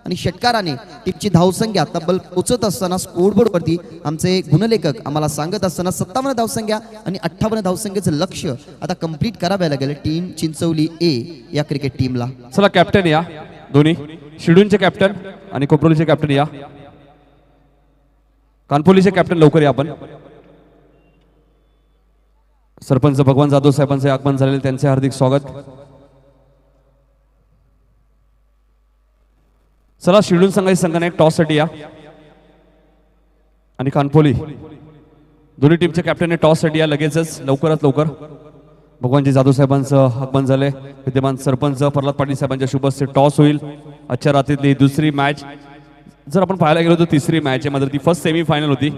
आणि षटकाराने टीमची धावसंख्या तब्बल पोचत असताना स्कोरबोर्डवरती आमचे गुणलेखक आम्हाला सांगत असताना 57 धावसंख्या आणि 58 धावसंख्येचं लक्ष्य आता कंप्लीट करावे लागेल टीम चिंचवली ए या क्रिकेट टीमला. चला कॅप्टन या दोन्ही शिडूनचे कॅप्टन आणि कोपरोलीचे कॅप्टन या. कानपोलीचे कॅप्टन लवकर या आपण. सरपंच भगवान जाधव साहेबांचे आगमन झालेले त्यांचे हार्दिक स्वागत. चला शिडून संघाची संघाने टॉस साठी या आणि कानपोली दोन्ही टीमचे कॅप्टन टॉस साठी या लगेचच लवकरात लवकर. भगवानजी जाधव साहेबांचं आगमन झालंय. विद्यमान सरपंच प्रल्हाद पाटील साहेबांच्या शुभ हस्ते टॉस होईल. आजच्या रात्रीतली दुसरी मॅच जर आपण पाहायला गेलो तर तिसरी मॅच आहे मात्र ती फर्स्ट सेमी फायनल होती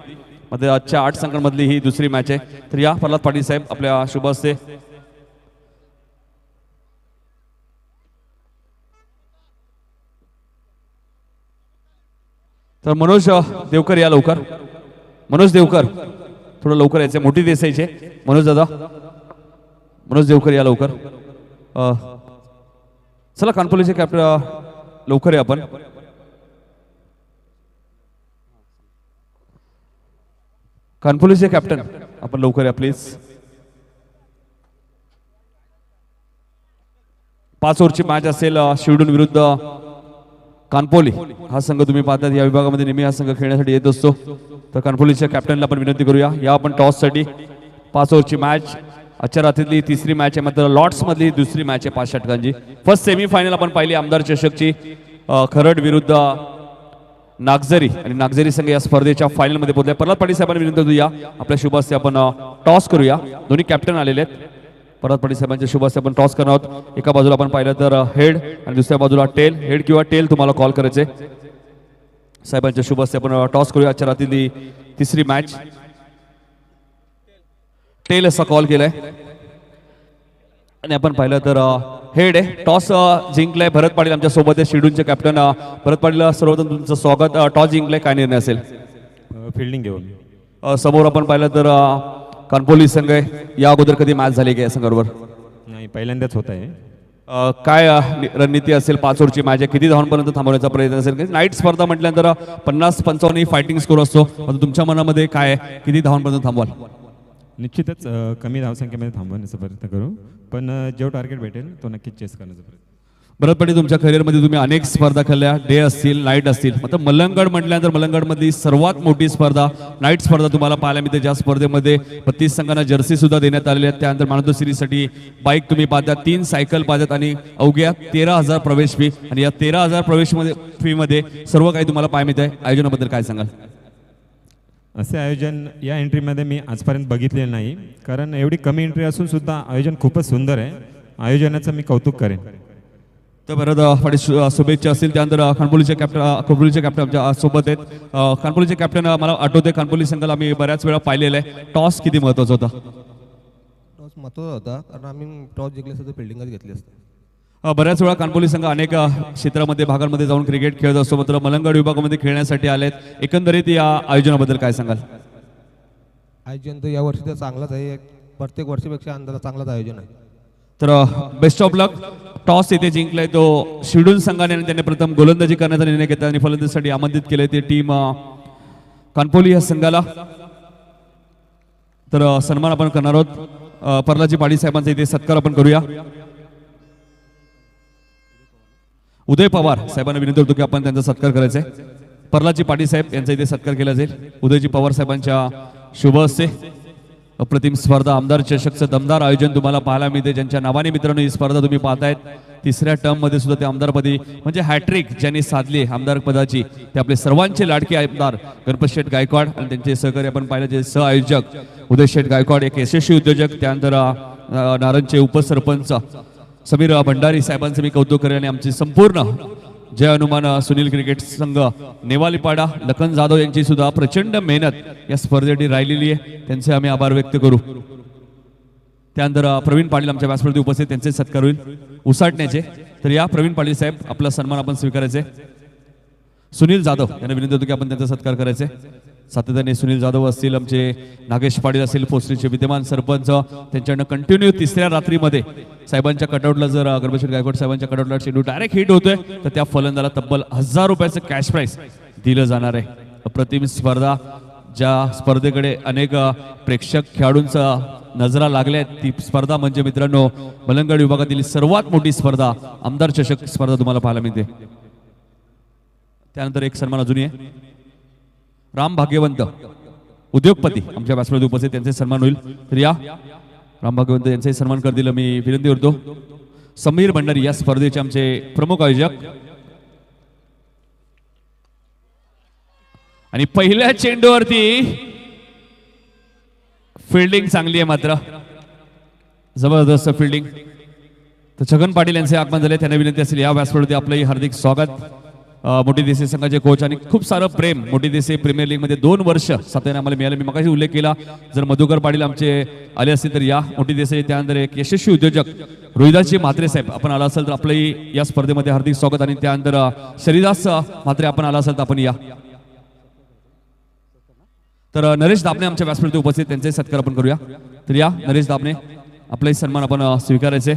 मध्ये आजच्या 8 संघांमधली ही दुसरी मॅच आहे. तर या प्रल्हाद पाटील साहेब आपल्या शुभ हस्ते. तर मनोज देवकर या लवकर. मनोज देवकर थोडं लवकर यायचं मोठी दिसायचे. मनोज दादा मनोज देवकर या लवकर. चला कानपोलीचे कॅप्टन लवकर या आपण. कानपोलीचे कॅप्टन आपण लवकर या प्लीज. 5 ओव्हरची मॅच असेल शिवडून विरुद्ध कानपोली. हा संघ तुम्ही पाहतात या विभागामध्ये नेहमी हा संघ खेळण्यासाठी येत असतो. तर कानपोलीच्या कॅप्टनला आपण विनंती करूया या आपण टॉस साठी. 5 ओव्हरची मॅच आजच्या रात्रीतली तिसरी मॅच आहे मात्र लॉर्ड्स मधली दुसरी मॅच आहे 5 षटकांची. फर्स्ट सेमी फायनल आपण पाहिली आमदार चषकची खरड विरुद्ध नागझरी आणि नागझरी संघ या स्पर्धेच्या फायनल मध्ये पोहोचले. प्रल्हाद पाटील साहेबांनी विनंती करूया आपल्या शुभ हस्ते आपण टॉस करूया. दोन्ही कॅप्टन आलेले आहेत. प्रल्हाद पाटील साहेबांच्या शुभ हस्ते आपण टॉस करणार आहोत. एका बाजूला आपण पाहिलं तर हेड आणि दुसऱ्या बाजूला टेल. हेड किंवा टेल तुम्हाला कॉल करायचे. साहेबांच्या शुभ हस्ते आपण टॉस करूया. आजच्या रात्रीतली तिसरी मॅच टेल असा कॉल केलाय आणि आपण पाहिलं तर हेड आहे. टॉस जिंकलाय भरत पाटील आमच्या सोबत आहे शिडूनचे कॅप्टन. भरत पाटील सर्वप्रथम तुमचं स्वागत. टॉस जिंकलाय काय निर्णय असेल? फिल्डिंग घेऊन. समोर आपण पाहिलं तर कानपोली संघ आहे. या अगोदर कधी मॅच झाली का या संघाबरोबर? नाही पहिल्यांदाच होत आहे. काय रणनीती असेल? 5 ओव्हरची मॅच आहे. किती धावांपर्यंत थांबवण्याचा प्रयत्न असेल? नाईट स्पर्धा म्हटल्यानंतर 50-55 ही फायटिंग स्कोर असतो. तुमच्या मनामध्ये काय आहे? किती धावांपर्यंत थांबवाल? निश्चितच कमी धावसंख्येमध्ये थांबवण्याचा प्रयत्न करू पण जो टार्गेट भेटेल तो नक्कीच चेस करण्याचा प्रयत्न. भरत पाटील तुमच्या करिअरमध्ये तुम्ही अनेक स्पर्धा खेळल्या. डे असतील नाईट असतील मात्र मलंगड म्हटल्यानंतर मलंगडमधली सर्वात मोठी स्पर्धा नाईट स्पर्धा तुम्हाला पाहायला मिळते. ज्या स्पर्धेमध्ये 32 संघांना जर्सी सुद्धा देण्यात आलेल्या आहेत. त्यानंतर मानवतो सिरीजसाठी बाईक तुम्ही पाहता 3 सायकल पाहतात आणि अवघ्या 13,000 प्रवेश फी आणि या 13,000 प्रवेश फी मध्ये सर्व काही तुम्हाला पाहायला मिळते. आयोजनाबद्दल काय सांगाल? असे आयोजन या एंट्रीमध्ये मी आजपर्यंत बघितलेलं नाही कारण एवढी कमी एंट्री असून सुद्धा आयोजन खूपच सुंदर आहे. आयोजनाचं मी कौतुक करेन. तर भरत पाटील शुभेच्छा असतील. त्यानंतर कानपोलीचे कॅप्टन आमच्या सोबत आहेत. कानपोलीचे कॅप्टन मला आठवते कानपोली संघाला आम्ही बऱ्याच वेळा पाहिलेलं आहे. टॉस किती महत्त्वाचा होता? टॉस महत्त्वाचा होता कारण आम्ही टॉस जिंकले असतं तर फिल्डिंगच घेतली असते. बऱ्याच वेळा कानपोली संघ अनेक क्षेत्रामध्ये भागांमध्ये जाऊन क्रिकेट खेळत असतो मात्र मलंगड विभागामध्ये खेळण्यासाठी आलेत. एकंदरीत या आयोजनाबद्दल काय सांगाल? आयोजन तर या वर्षी तर चांगलाच आहे. प्रत्येक वर्षीपेक्षा अंदाजा चांगलाच आयोजन आहे. तर बेस्ट ऑफ लक. टॉस येथे जिंकलाय तो शिडून संघाने आणि त्यांनी प्रथम गोलंदाजी करण्याचा निर्णय घेतला आणि फलंदाजीसाठी आमंत्रित केले ते टीम कानपोली या संघाला. तर सन्मान आपण करणार आहोत. प्रल्हादजी पाटील साहेबांचा इथे सत्कार आपण करूया. उदय पवार साहेबांना विनंती करतो की आपण त्यांचा सत्कार करायचा आहे. प्रल्हादजी पाटील साहेब यांचा इथे सत्कार केला जाईल. उदयजी पवार साहेबांच्या शुभ हस्ते अप्रतिम स्पर्धा आमदार चषकचं दमदार आयोजन तुम्हाला पाहायला मिळते. ज्यांच्या नावाने मित्रांनो ही स्पर्धा तुम्ही पाहतायत. तिसऱ्या टर्म मध्ये सुद्धा ते आमदारपदी म्हणजे हॅट्रिक ज्यांनी साधली आमदार पदाची ते आपले सर्वांचे लाडके आमदार गणपत शेठ गायकवाड आणि त्यांचे सहकारी आपण पाहिलं जे सहआयोजक उदय शेठ गायकवाड एक यशस्वी उद्योजक. त्यानंतर नारायणचे उपसरपंच समीर भंडारी साहेबांचं मी कौतुक करेन आणि आमची संपूर्ण जय हनुमान सुनील क्रिकेट संघ नेवालीपाडा लखन जाधव यांची सुद्धा प्रचंड मेहनत या स्पर्धेसाठी राहिलेली आहे. त्यांचे आम्ही आभार व्यक्त करू. त्यानंतर प्रवीण पाटील आमच्या व्यासपीठावरती उपस्थित त्यांचे सत्कार होईल उसाटण्याचे. तर या प्रवीण पाटील साहेब आपला सन्मान आपण स्वीकारायचे. सुनील जाधव यांना विनंती होतो की आपण त्यांचा सत्कार करायचे. सातत्याने सुनील जाधव असतील, आमचे नागेश पाटील असतील, पोस्टरीचे विद्यमान सरपंच, त्यांच्याकडनं कंटिन्यू तिसऱ्या रात्रीमध्ये साहेबांच्या कटआउटला जर गणेश गायकवाड साहेबांच्या कटआउटला चेंडू डायरेक्ट हिट होतोय तर त्या फलंदाला तब्बल 1000 रुपयाचं कॅश प्राइस दिलं जाणार आहे. अप्रतिम स्पर्धा, ज्या स्पर्धेकडे अनेक प्रेक्षक खेळाडूंचा नजरा लागल्या आहेत, ती स्पर्धा म्हणजे मित्रांनो मलंगड विभागातील सर्वात मोठी स्पर्धा आमदार चषक स्पर्धा तुम्हाला पाहायला मिळते. त्यानंतर एक सन्मान अजूनही आहे. राम भाग्यवंत उद्योगपती आमच्या व्यासपीठावर उपस्थित, त्यांचे सन्मान होईल. तर या राम भाग्यवंत यांचे सन्मान करतील मी विनंती करतो. समीर भंडारी या स्पर्धेचे आमचे प्रमुख आयोजक. आणि पहिल्या चेंडूवरती फिल्डिंग चांगली आहे, मात्र जबरदस्त फिल्डिंग. तर छगन पाटील यांचे आगमन झाले, त्यांना विनंती असेल या व्यासपीठावरती आपलंही हार्दिक स्वागत. मोठी देसाई संघाचे कोच आणि खूप सारं प्रेम मोठी देसाई प्रीमियर लीग मध्ये 2 वर्ष सातत्याने आम्हाला मिळालं. मी मगाशी उल्लेख केला, जर मधुकर पाटील आमचे आले असतील तर या मोठी देसाई. त्यानंतर एक यशस्वी उद्योजक रोहिदासजी म्हात्रे साहेब आपण आला असाल तर आपलंही या स्पर्धेमध्ये हार्दिक स्वागत. आणि त्यानंतर श्रीदास म्हात्रे आपण आला असाल तर आपण या. तर नरेश दाबणे आमच्या व्यासपीठावर उपस्थित, त्यांचे सत्कार आपण करूया. तर या नरेश दाबणे, आपलाही सन्मान आपण स्वीकारायचे.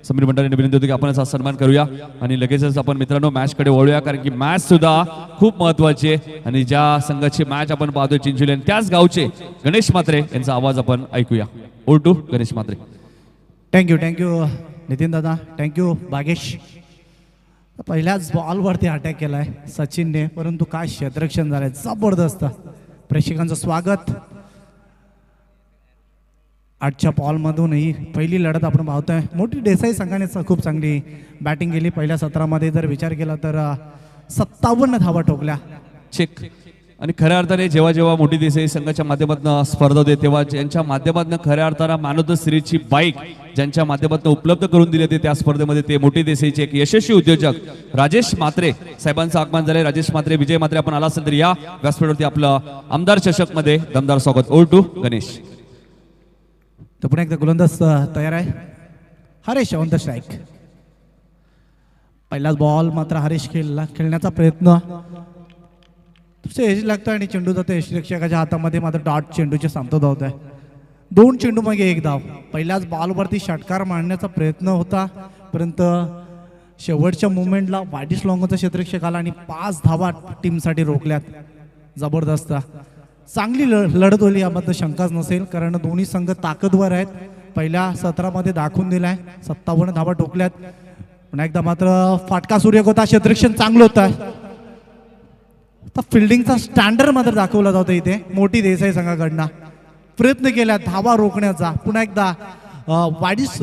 समीर भंडारीने विनंती होती की आपण असा सन्मान करूया आणि लगेचच आपण मित्रांनो मॅच कडे वळूया, कारण की मॅच सुद्धा खूप महत्वाची आहे. आणि ज्या संघाची मॅच आपण पाहतोय चिंचोली, आणि त्याच गावचे गणेश म्हात्रे यांचा आवाज आपण ऐकूया. Over to Ganesh Mhatre. Thank you Nitin दादा, थँक्यू बागेश. पहिल्याच बॉलवरती अटॅक केलाय सचिनने, परंतु काय क्षेत्ररक्षण झालंय जबरदस्त. प्रेक्षकांचं स्वागत. आजच्या बॉलमधूनही पहिली लढत आपण पाहतोय. मोठी देसाई संघाने खूप चांगली बॅटिंग केली. पहिल्या सत्रामध्ये जर विचार केला तर 57 धावा ठोकल्या. चेक. आणि खऱ्या अर्थाने जेव्हा जेव्हा मोठी देसाई संघाच्या माध्यमातून स्पर्धा होते तेव्हा ज्यांच्या माध्यमातून खऱ्या अर्थानं मॅन ऑफ द सिरीजची बाईक ज्यांच्या माध्यमातून उपलब्ध करून दिली होती त्या स्पर्धेमध्ये ते मोठी देसाईचे एक यशस्वी उद्योजक राजेश म्हात्रे साहेबांचं आगमन झाले. राजेश म्हात्रे, विजय म्हात्रे आपण आला असेल तर या व्यासपीठावरती आपलं आमदार चषक मध्ये दमदार स्वागत. Over to Ganesh. तर पुन्हा एकदा गोलंदाज तयार आहे. Haresh on the strike. पहिलाच बॉल मात्र हरेश खेळण्याचा प्रयत्न एज लागतो आणि चेंडू जातो यष्टिरक्षकाच्या हातामध्ये, मात्र डॉट चेंडूचे समतोल होत आहे. 2 चेंडू मागे 1 धाव. पहिल्याच बॉलवरती षटकार मारण्याचा प्रयत्न होता, परंतु शेवटच्या मुवमेंटला वाईडिश लॉंगचा क्षेत्ररक्षक आला आणि 5 धावा टीमसाठी रोखल्यात. जबरदस्त चांगली लढत होली, याबद्दल शंकाच नसेल, कारण दोन्ही संघ ताकदवर आहेत. पहिल्या सत्रामध्ये दाखवून दिलाय, 57 धावा ठोकल्यात. पुन्हा एकदा मात्र फाटका सूर्य होता, क्षेत्ररक्षण चांगलं होतं. फिल्डिंगचा स्टँडर्ड मात्र दाखवला जातो इथे मोठी देसाई संघाकडनं. प्रयत्न केला धावा रोखण्याचा. पुन्हा एकदा वाईडिश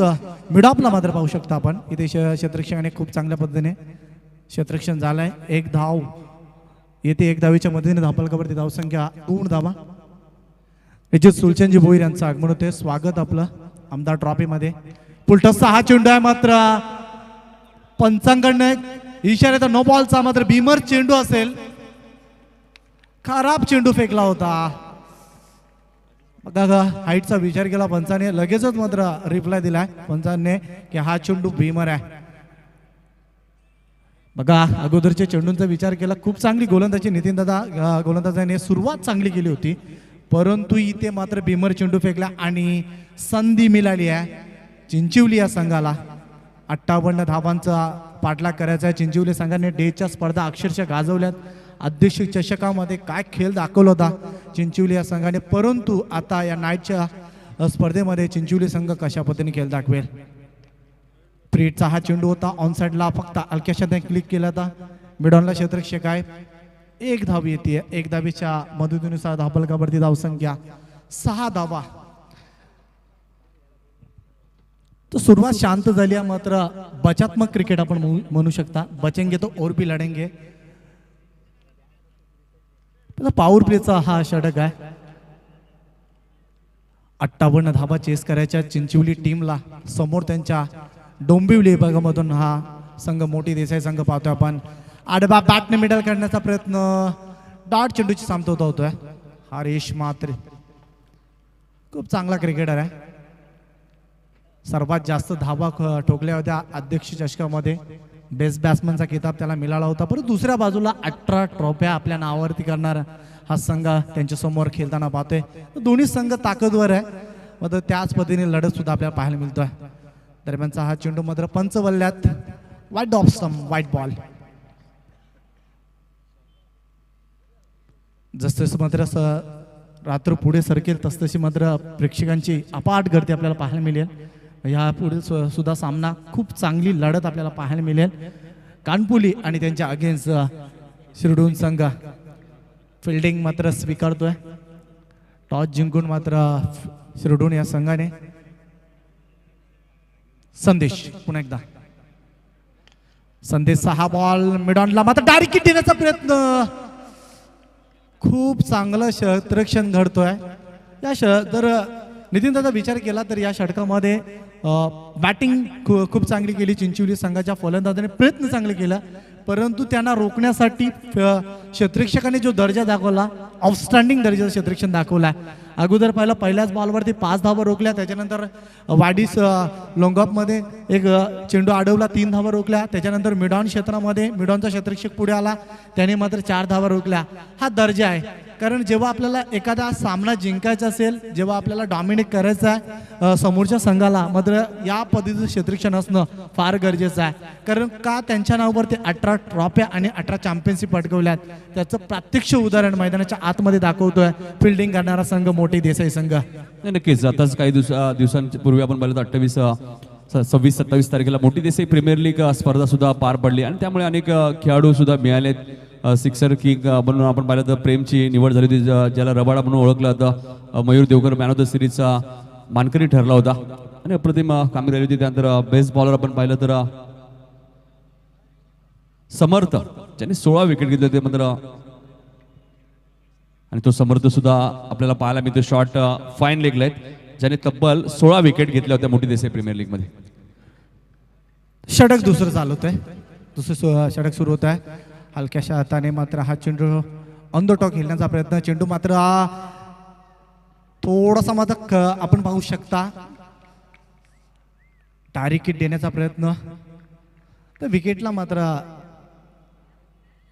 मिडॉपला मात्र पाहू शकता आपण इथे क्षेत्ररक्षकाने खूप चांगल्या पद्धतीने क्षेत्ररक्षण झालंय. 1 धाव येते. 1 धावेच्या मदतीने धापलकावरती धावसंख्या 2 धावा. याचे सुलचनजी भोईर यांचं आगमन होते. स्वागत आपलं आमदार ट्रॉफीमध्ये. पुलटसचा हा चेंडू आहे, मात्र पंचांकडनं इशारा नो बॉलचा, मात्र भीमर चेंडू असेल. खराब चेंडू फेकला होता. बघा हाईटचा विचार केला पंचाने, लगेचच मात्र रिप्लाय दिलाय पंचाने की हा चेंडू भीमर आहे. बघा अगोदरच्या चेंडूंचा विचार केला. खूप चांगली गोलंदाजी नितीन दादा गोलंदाजाने सुरुवात चांगली केली होती, परंतु इथे मात्र भीमर चेंडू फेकला आणि संधी मिळाली आहे चिंचिवली या संघाला. 58 धावांचा पाठलाग करायचा आहे. चिंचिवली संघाने डेच्या स्पर्धा अक्षरशः गाजवल्यात. अध्यक्ष चषकामध्ये काय खेळ दाखवला होता चिंचिवली या संघाने, परंतु आता या नाईटच्या स्पर्धेमध्ये चिंचिवली संघ कशा पद्धतीने खेळ दाखवेल. प्रीटचा हा चेंडू होता, ऑन साईडला फक्त हलक्याशा क्लिक केला होता. मिडॉनला क्षेत्ररक्षक आहे. 1 धाव येते. 1 धावेच्या मदतीनुसार धापलकावरती धावसंख्या 6 धावा. तो सुरुवात शांत झाली, मात्र बचात्मक क्रिकेट आपण म्हणू शकता. बचेंगे तो और भी लढेंगे. पॉवर प्लेचा हा षटक आहे. 58 धावा चेस करायच्या चिंचिवली टीमला. समोर त्यांच्या डोंबिवली विभागामधून हा संघ मोठी देसाई संघ पाहतोय आपण. आडबा बॅटने मिडल करण्याचा प्रयत्न, डॉट चेंडूची समतोल होतोय. हरेश म्हात्रे खूप चांगला क्रिकेटर आहे. सर्वात जास्त धावा ठोकल्या होत्या अध्यक्ष चषकामध्ये बेस्ट बॅट्समनचा किताब त्याला मिळाला होता. परंतु दुसऱ्या बाजूला 18 ट्रॉफ्या आपल्या नावावरती करणारा हा संघ त्यांच्यासमोर खेळताना पाहतोय. दोन्ही संघ ताकदवर आहे, मात्र त्याच पद्धतीने लढत सुद्धा आपल्याला पाहायला मिळतोय. दरम्यानचा हा चेंडू मात्र पंचवल्ल्यात वाईट ऑफ स्टंप, वाईट बॉल. जसं मात्र रात्र पुढे सरकेल तसतशी मात्र प्रेक्षकांची अपाट गर्दी आपल्याला पाहायला मिळेल. ह्या पुढे सुद्धा सामना खूप चांगली लढत आपल्याला पाहायला मिळेल. कानपुली आणि त्यांच्या अगेन्स्ट शिरडून संघ. फिल्डिंग मात्र स्वीकारतोय. टॉस जिंकून मात्र शिरडून या संघाने. संदेश पुन्हा एकदा संदेशचा हा बॉल मिडॉनला मात्र डायरेक्ट किट देण्याचा प्रयत्न. खूप चांगलं क्षेत्ररक्षण घडतोय. या जर नितीन दादा विचार केला तर या षटकामध्ये बॅटिंग खूप चांगली केली चिंचोली संघाच्या फलंदाजाने, प्रयत्न चांगले केला, परंतु त्यांना रोखण्यासाठी क्षेत्ररक्षकाने जो दर्जा दाखवला, आउटस्टँडिंग दर्जाचं क्षेत्ररक्षण दाखवला. अगोदर पहिल्याच बॉलवरती 5 धावा रोखल्या, त्याच्यानंतर वाडीस लोंगॉपमध्ये एक चेंडू अडवला, 3 धावा रोखल्या. त्याच्यानंतर मिडॉन क्षेत्रामध्ये मिडॉनचा क्षेत्ररक्षक पुढे आला, त्याने मात्र 4 धावा रोखल्या. हा दर्जा आहे. कारण जेव्हा आपल्याला एखादा सामना जिंकायचा असेल, जेव्हा आपल्याला डॉमिनेट करायचं आहे समोरच्या संघाला, मात्र या पद्धतीचं क्षेत्ररक्षण असणं फार गरजेचं आहे. कारण का त्यांच्या नावावरती 18 ट्रॉफ्या आणि 18 चॅम्पियनशिप पटकवल्यात. त्याचं प्रत्यक्ष उदाहरण मैदानाच्या आतमध्ये दाखवतोय फिल्डिंग करणारा संघ मोठी देसाई संघ. नाही, नक्कीच. आताच काही दिवसांपूर्वी आपण पाहिलं तर 26-27 तारखेला मोठी देसाई प्रीमियर लीग स्पर्धा सुद्धा पार पडली आणि त्यामुळे अनेक खेळाडू सुद्धा मिळालेत. सिक्सर किंग म्हणून आपण पाहिलं तर प्रेमची निवड झाली होती, ज्याला रबाडा म्हणून ओळखलं जातं. Mayur Devkar man of the सिरीजचा मानकरी ठरला होता आणि अप्रतिम कामगिरी झाली होती. त्यानंतर बेस्ट बॉलर आपण पाहिलं तर समर्थ, ज्यांनी 16 विकेट घेतले होते मात्र, आणि तो समर्थ सुद्धा आपल्याला पाहायला मिळतो शॉर्ट फाईन लेगला आहेत, ज्याने तब्बल 16 विकेट घेतल्या होत्या मोठी देसाई प्रीमियर लीग मध्ये. षटक दुसरं चालवत आहे, दुसरं षटक सुरू होत आहे. हलक्याशा हाताने मात्र हा चेंडू ऑन द टॉक खेळण्याचा प्रयत्न. चेंडू मात्र थोडासा मात्र आपण पाहू शकता डायरेक्ट किट देण्याचा प्रयत्न. तर विकेटला मात्र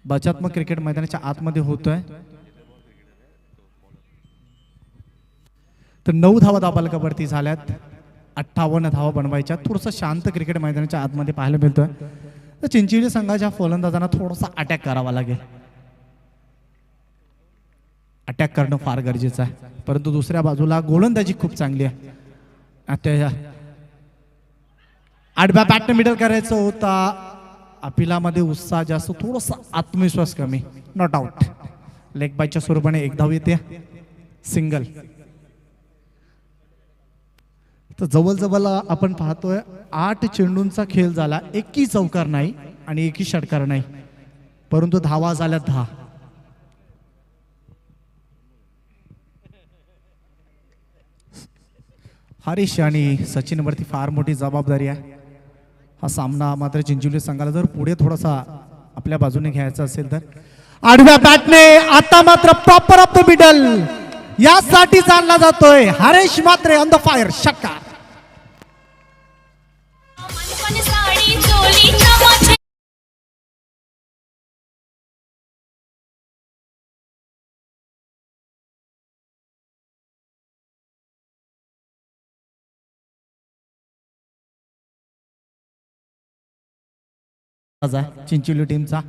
बचात्मक क्रिकेट मैदानाच्या आतमध्ये होतोय. तर 9 धावा दाबालकावरती झाल्यात, 58 धावा बनवायच्या. थोडंसं शांत क्रिकेट मैदानाच्या आतमध्ये पाहायला मिळतोय. तर चिंचोली संघाच्या फलंदाजांना थोडासा अटॅक करावा लागेल. अटॅक करणं फार गरजेचं आहे, परंतु दुसऱ्या बाजूला गोलंदाजी खूप चांगली आहे. आता आडव्या बॅटने मिडल करायचं होता. अपिलामध्ये उत्साह जास्त, थोडासा आत्मविश्वास कमी. Not out. लेग बायच्या स्वरूपाने 1 धाव येते, सिंगल. तर जवळजवळ आपण पाहतोय 8 चेंडूंचा खेळ झाला. एकही चौकार नाही आणि एकही षटकार नाही, परंतु धावा झाल्या 10. हरीश आणि सचिनवरती फार मोठी जबाबदारी आहे. हा सामना मात्र चिंचोली संघाला जर पुढे थोडासा आपल्या बाजूने घ्यायचा असेल तर. आडव्या बॅटने आता मात्र प्रॉपर ऑफ द मिडल यासाठी जाणला जातोय. हरीश मात्र ऑन द फायर, षटकार. चिंचोली टीमचा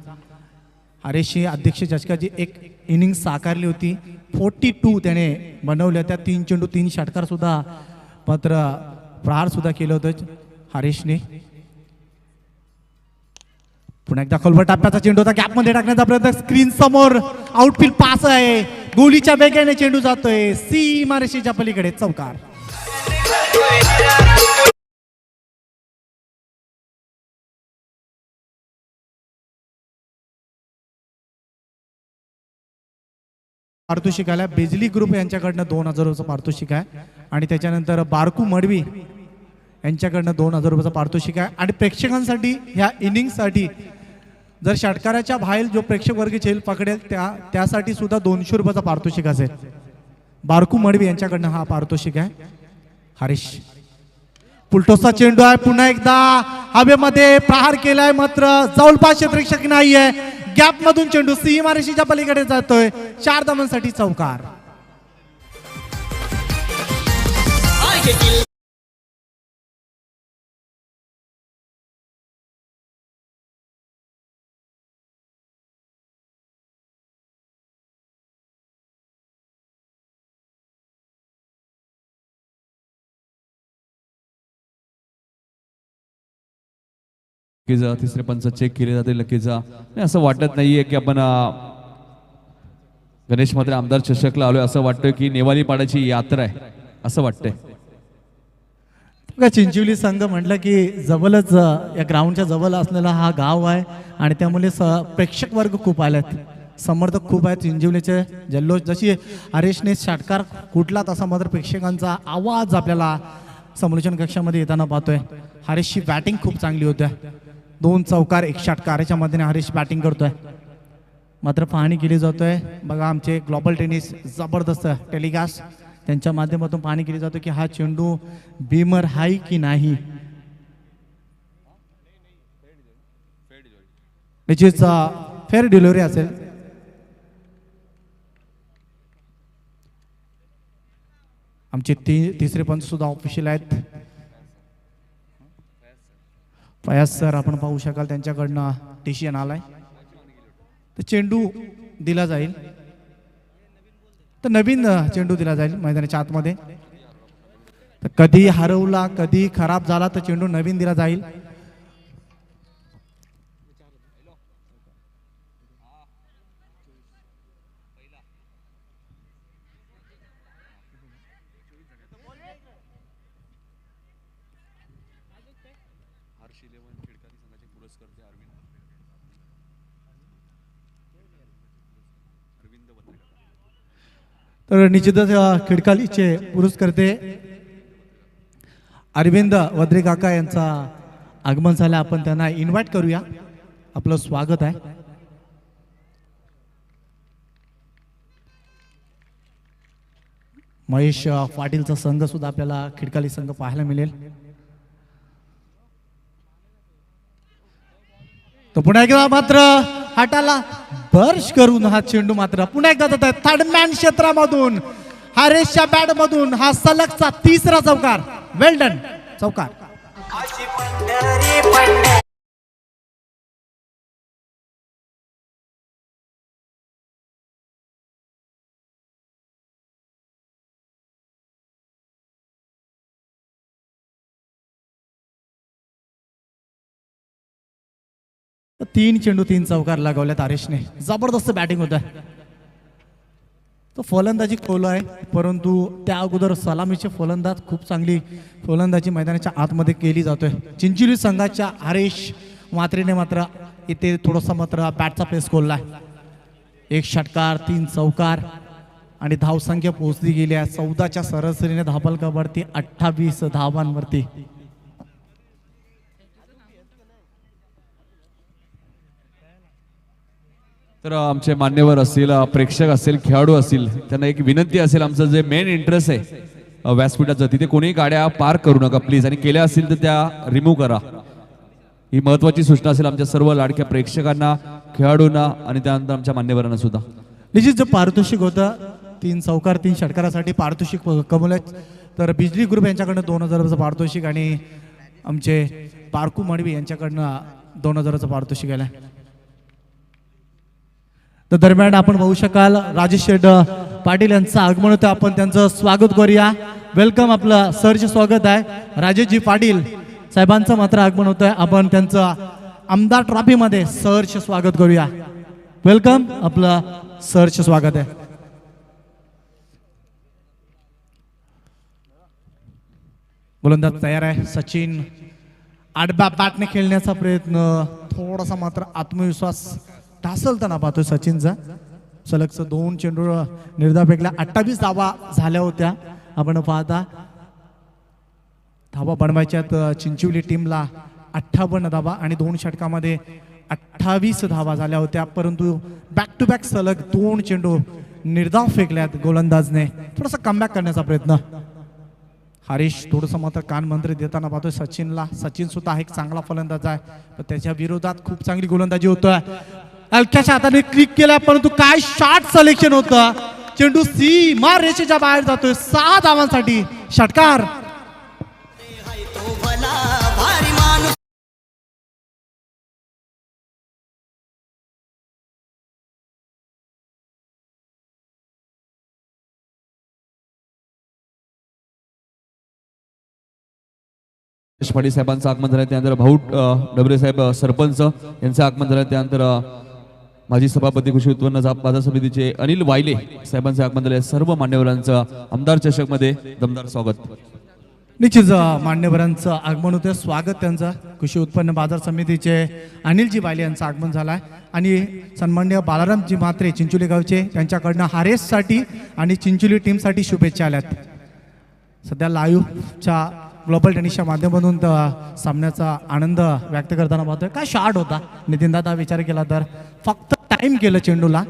हरीश अध्यक्ष चषकाची एक इनिंग साकारली होती. 42 त्याने बनवल्या, त्या 3 चेंडू 3 षटकार सुद्धा मात्र प्रहार सुद्धा केलं होतं हरीशने. पुन्हा एकदा खोलवर टप्प्याचा चेंडू होता, गॅपमध्ये टाकण्याचा प्रयत्न. स्क्रीन समोर आउटफील्ड पास आहे, गोलीच्या वेगाने चेंडू जातोय सीमारेषेच्या पलीकडे, चौकार. पारितोषिक आल्या बिजली ग्रुप यांच्याकडनं 2000 रुपयाचं पारितोषिक आहे आणि त्याच्यानंतर बारकू मडवी यांच्याकडनं 2000 रुपयाचं पारितोषिक आहे. आणि प्रेक्षकांसाठी ह्या इनिंगसाठी जर षटकाराच्या बाहेर जो प्रेक्षक वर्ग झेल पकडेल त्यासाठी सुद्धा 200 रुपयाचं पारितोषिक असेल. बारकू मडवी यांच्याकडनं हा पारितोषिक आहे. हरीश, पुलटोसचा चेंडू आहे, पुन्हा एकदा हवेमध्ये प्रहार केलाय, मात्र जवळपास क्षेत्ररक्षक नाहीये. गॅप मधून चेंडू सीमारेषेच्या पलीकडे जातोय. 4 धावांसाठी चौकार. की तिसरे पंच चेक केले जाते लकीचा. नाही, असं वाटत नाहीये की आपण गणेश म्हात्रे आमदार चषकला आलोय. असं वाटतं की नेवाली पाड्याची यात्रा आहे असं वाटतंय. बघा, चिंचोली संघ म्हटलं की जवळच या ग्राउंडच्या जवळ असलेला हा गाव आहे आणि त्यामुळे प्रेक्षक वर्ग खूप आलेत, समर्थक खूप आहेत. चिंचोलीचे जल्लोष जशी हरेशने षटकार कुठला तसा मात्र प्रेक्षकांचा आवाज आपल्याला समालोचन कक्षामध्ये येताना पाहतोय. हरेशची बॅटिंग खूप चांगली होत्या. 2 चौकार 1 षटकाराच्या मध्येने हरेश बॅटिंग करतोय. मात्र पाहणी केली जातोय. बघा, आमचे ग्लोबल टेनिस जबरदस्त टेलिकास्ट त्यांच्या माध्यमातून पाहणी केली जातो की हा चेंडू बीमर आहे की नाही. निश्चित फेअर डिलिव्हरी असेल. आमचे तिसरे पंच सुद्धा ऑफिशियल आहेत. फयाज सर आपण पाहू शकाल त्यांच्याकडनं डिसिजन आलाय. तर चेंडू दिला जाईल, तर नवीन चेंडू दिला जाईल मैदानाच्या आतमध्ये. तर कधी हरवला कधी खराब झाला तर चेंडू नवीन दिला जाईल. तर निश्चितच खिडकालीचे पुरस्कर्ते अरविंद वद्रे काका यांचा आगमन झालं. आपण त्यांना इन्व्हाइट करूया. आपलं स्वागत आहे. महेश पाटीलचा संघ सुद्धा आपल्याला खिडकाली संघ पाहायला मिळेल. तर पुन्हा एकदा मात्र हाताला बर्श करून हा चेंडू मात्र पुन्हा एकदा जात आहे थर्डमॅन क्षेत्रामधून. हरेशच्या बॅट मधून हा सलगचा 3रा चौकार. वेल डन चौकार. तीन चेंडू 3 चौकार लगावल्यात हरेशने. जबरदस्त बॅटिंग होत आहे. तो फलंदाजी खोल आहे, परंतु त्या अगोदर सलामीचे फलंदाज खूप चांगली फलंदाजी मैदानाच्या आतमध्ये केली जातोय. चिंचोली संघाच्या हरेश म्हात्रेने मात्र इथे थोडासा मात्र बॅटचा पेस खोलला. 1 षटकार 3 चौकार आणि धावसंख्या पोहोचली गेली आहे 14च्या सरासरीने धावफलकावरती 28 धावांवरती. तर आमचे मान्यवर असतील, प्रेक्षक असतील, खेळाडू असतील, त्यांना एक विनंती असेल, आमचं जे मेन इंटरेस्ट आहे व्यासपीठाचं, तिथे कोणी गाड्या पार्क करू नका प्लीज, आणि केल्या असतील तर त्या रिमूव्ह करा. ही महत्वाची सूचना असेल आमच्या सर्व लाडक्या प्रेक्षकांना, खेळाडूंना आणि त्यानंतर आमच्या मान्यवरांना सुद्धा. निश्चित जे पारितोषिक होतं 3 चौकार 3 षटकारासाठी पारितोषिक कमवले. तर बिजली ग्रुप यांच्याकडनं 2000 रुपयाचं पारितोषिक आणि आमचे पारकू मडवी यांच्याकडनं 2000 रुपयाचं पारितोषिक आलं. तर दरम्यान आपण पाहू शकाल राजेश शेठ पाटील यांचं आगमन होतं. आपण त्यांचं स्वागत करूया. वेलकम. आपलं सरचे स्वागत आहे. राजेशजी पाटील साहेबांचं मात्र आगमन होतं. आपण त्यांचं आमदार ट्रॉफीमध्ये सरचे स्वागत करूया. वेलकम. आपलं सरचे स्वागत आहे. गोलंदाज तयार आहे. सचिन आडब्या बॅटने खेळण्याचा प्रयत्न, थोडासा मात्र आत्मविश्वास ढासळताना पाहतोय सचिनचा. सलगचं 2 चेंडू निर्धाव फेकला. 28 धावा झाल्या होत्या. आपण पाहता धावा बनवायच्यात चिंचोली टीमला 58 धावा आणि 2 षटकामध्ये 28 धावा झाल्या होत्या, परंतु बॅक टू बॅक सलग 2 चेंडू निर्धाव फेकल्यात गोलंदाजने. थोडासा कमबॅक करण्याचा प्रयत्न. हरीश थोडंसं मात्र कानमंत्री देताना पाहतोय सचिनला. सचिन सुद्धा एक चांगला फलंदाज आहे, पण त्याच्या विरोधात खूप चांगली गोलंदाजी होतोय. हलक्याच्या हाताने क्लिक केला, परंतु काय शॉट सिलेक्शन होतं. चेंडू सीमा रेषेच्या बाहेर जातोय. 6 धावांसाठी षटकार. देशपांडे साहेबांचं आगमन झालं. त्यानंतर भाऊ डबरे साहेब सरपंच यांचं आगमन झालं. त्यानंतर माजी सभापती कृषी उत्पन्न बाजार समितीचे अनिल वायले साहेबांचं आगमन झालं. सर्व मान्यवरांचं आमदार चषक मध्ये दमदार स्वागत. निश्चित मान्यवरांचं आगमन होतं. स्वागत त्यांचं. कृषी उत्पन्न बाजार समितीचे अनिलजी वायले यांचं आगमन झालं आहे आणि सन्माननीय बालारामजी म्हात्रे चिंचोली गावचे त्यांच्याकडनं हारेससाठी आणि चिंचोली टीमसाठी शुभेच्छा आल्यात. सध्या लाईव्हच्या ग्लोबल टेनिसच्या माध्यमातून सामन्याचा आनंद व्यक्त करताना पाहतोय. काय शॉट होता नितीन दादा. विचार केला तर फक्त टाइम केलं चेंडूला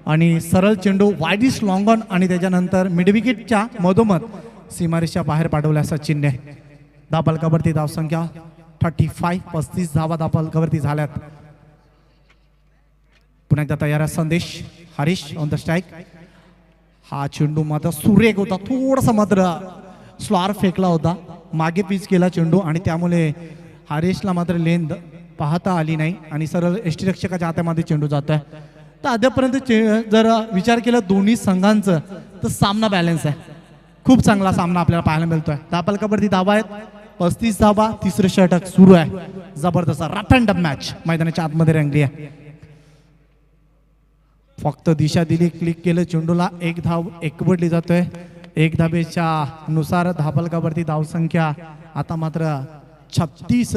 आणि सरळ चेंडू वाईडिश लॉंग ऑन आणि त्याच्यानंतर मिडविकेटच्या मधोमध सीमारेषच्या बाहेर पाठवल्या सचिनने. धापलकावरती धावसंख्या 35. 35 धावा धापलकावरती झाल्यात. पुन्हा एकदा तयार आहे संदेश. Harish on the strike. हा चेंडू मात्र सुरेख होता. थोडासा मात्र स्लॉर फेकला होता, मागे पिच केला चेंडू आणि त्यामुळे हरीशला मात्र लेन पाहता आली नाही आणि सरळ यष्टीरक्षकाच्या हातामध्ये चेंडू जात आहे. तर अद्यापर्यंत जर विचार केला दोन्ही संघांचं तर सामना बॅलन्स आहे. खूप चांगला सामना आपल्याला पाहायला मिळतोय. धापलकावरती धावा आहेत 35 धावा. तिसरं षटक सुरू आहे. जबरदस्त रफ अँड टफ मॅच मैदानाच्या आतमध्ये रंगली आहे. फक्त दिशा दिली, क्लिक केलं चेंडूला. 1 धाव एकवटली जातोय. 1 धावेच्या नुसार धापलकावरती धावसंख्या आता मात्र 36